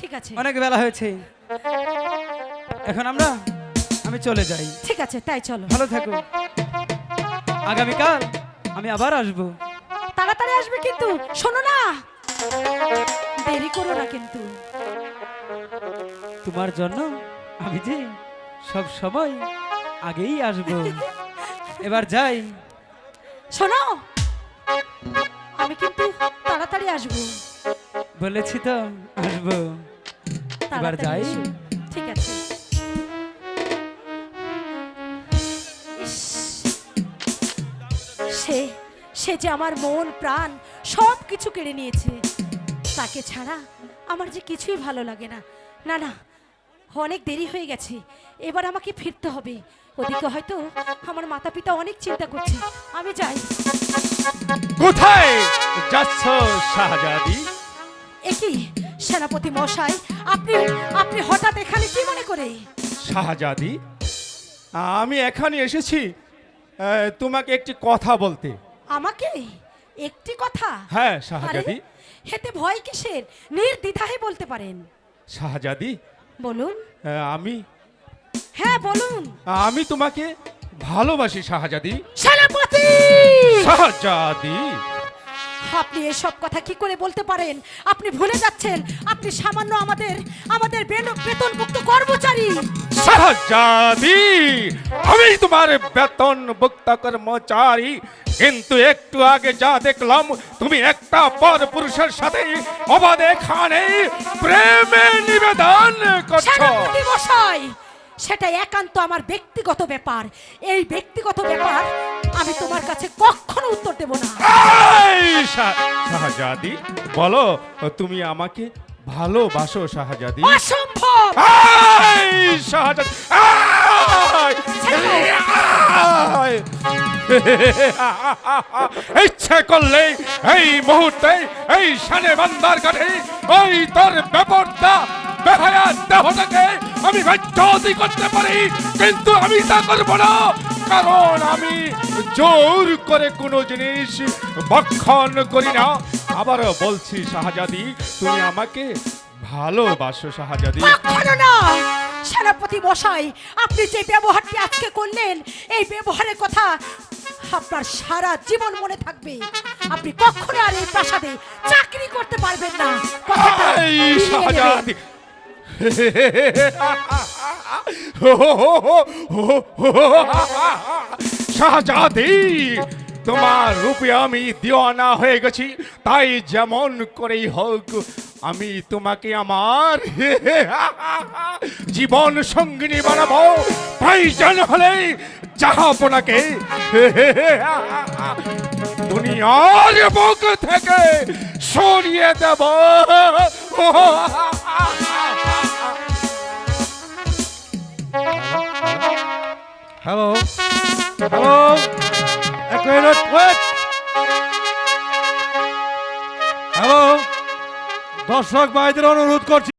ঠিক আছে।
অনেক বেলা হয়েছে, এখন আমি চলে যাই।
ঠিক আছে, তাই চলো।
ভালো থাকো, আগামীকাল আমি আবার আসবো।
তাড়াতাড়ি আসবে কিন্তু, শোনো না, দেরি করো না কিন্তু।
তোমার জন্য আমি যে সব সময় আগেই আসবো। এবার যাই।
শোনো, আমি কিন্তু তাড়াতাড়ি আসবো।
বলেছি তো আসবো। এবার
তাড়াতাড়ি
যাই।
এসো। ঠিক আছে। ইস, সে যে আমার মন প্রাণ সব কিছু কেড়ে নিয়েছে। তাকে ছাড়া আমার যে কিছুই ভালো লাগে না। না না, অনেক দেরি হয়ে গেছে, এবার আমাকে ফিরতে হবে। ওদিকে হয়তো আমার মাতা পিতা অনেক চিন্তা করছে। আমি যাই।
কোথায় যাচ্ছ শাহজাদি?
একই সেনাপতি মশাই, আপনি আপনি হঠাৎ এখানে কি মনে করে?
শাহজাদি, আমি এখানে এসেছি তোমাকে একটি কথা বলতে।
আমাকে একটি কথা?
হ্যাঁ শাহজাদি।
আরে, এতে ভয় কিসের? নির্দ্বিধায় বলতে পারেন।
শাহজাদি,
বলুন।
আমি
হ্যাঁ বলুন।
আমি তোমাকে ভালোবাসি শাহজাদি।
সেনাপতি!
শাহজাদি,
আপনি এসব কথা কি করে বলতে পারেন? আপনি ভুলে যাচ্ছেন আপনি সামান্য আমাদের বেতনভুক্ত কর্মচারী।
শাহজাদি, আমি তোমার বেতনভুক্ত কর্মচারী, কিন্তু একটু আগে যা দেখলাম তুমি একটা পর পুরুষের সাথে অবাধে খানে প্রেমে নিবেদন করছো।
সেনাপতি মশাই, সেটা একান্ত আমার ব্যক্তিগত ব্যাপার। এই ব্যক্তিগত ব্যাপার আমি তোমার কাছে কখনো উত্তর দেব না।
এই শাহজাদি, বলো তুমি আমাকে ভালোবাসো শাহজাদি?
অসম্ভব!
এই শাহজাদি, ইচ্ছে করলে এই মুহূর্তে এই শানে বান্দার কাছে ওই তোর ব্যাপারটা বেহায়া দেহটাকে আমি বাধ্যতি করতে পারি, কিন্তু আমি তা করবো না, কারণ আমি জোর করে কোনো জিনিস ভক্ষণ করি না। আবারও বলছি শাহজাদি, তুমি আমাকে ভালোবাসো শাহজাদি?
কখনো না। সেনাপতি মশাই, আপনি যে ব্যবহারটি আজকে করলেন, এই ব্যবহারের কথা আপনার সারা জীবন মনে থাকবে। আপনি কখনো আর এই প্রাসাদে চাকরি করতে পারবেন না। কথাটা
এই
মিলিয়ে নেবেন।
শাহজাদি, শাহজাদি, তোমার রূপে আমি দিওয়ানা হয়ে গেছি, তাই যেমন করেই হোক আমি তোমাকে আমার জীবন সঙ্গিনী বানাবো, প্রয়োজন হলে জাহাপনাকে দুনিয়ার বুক থেকে সরিয়ে দেব।
হ্যালো হ্যালো, এক মিনিট ওয়েট। হ্যালো, দর্শক ভাইদের অনুরোধ করছি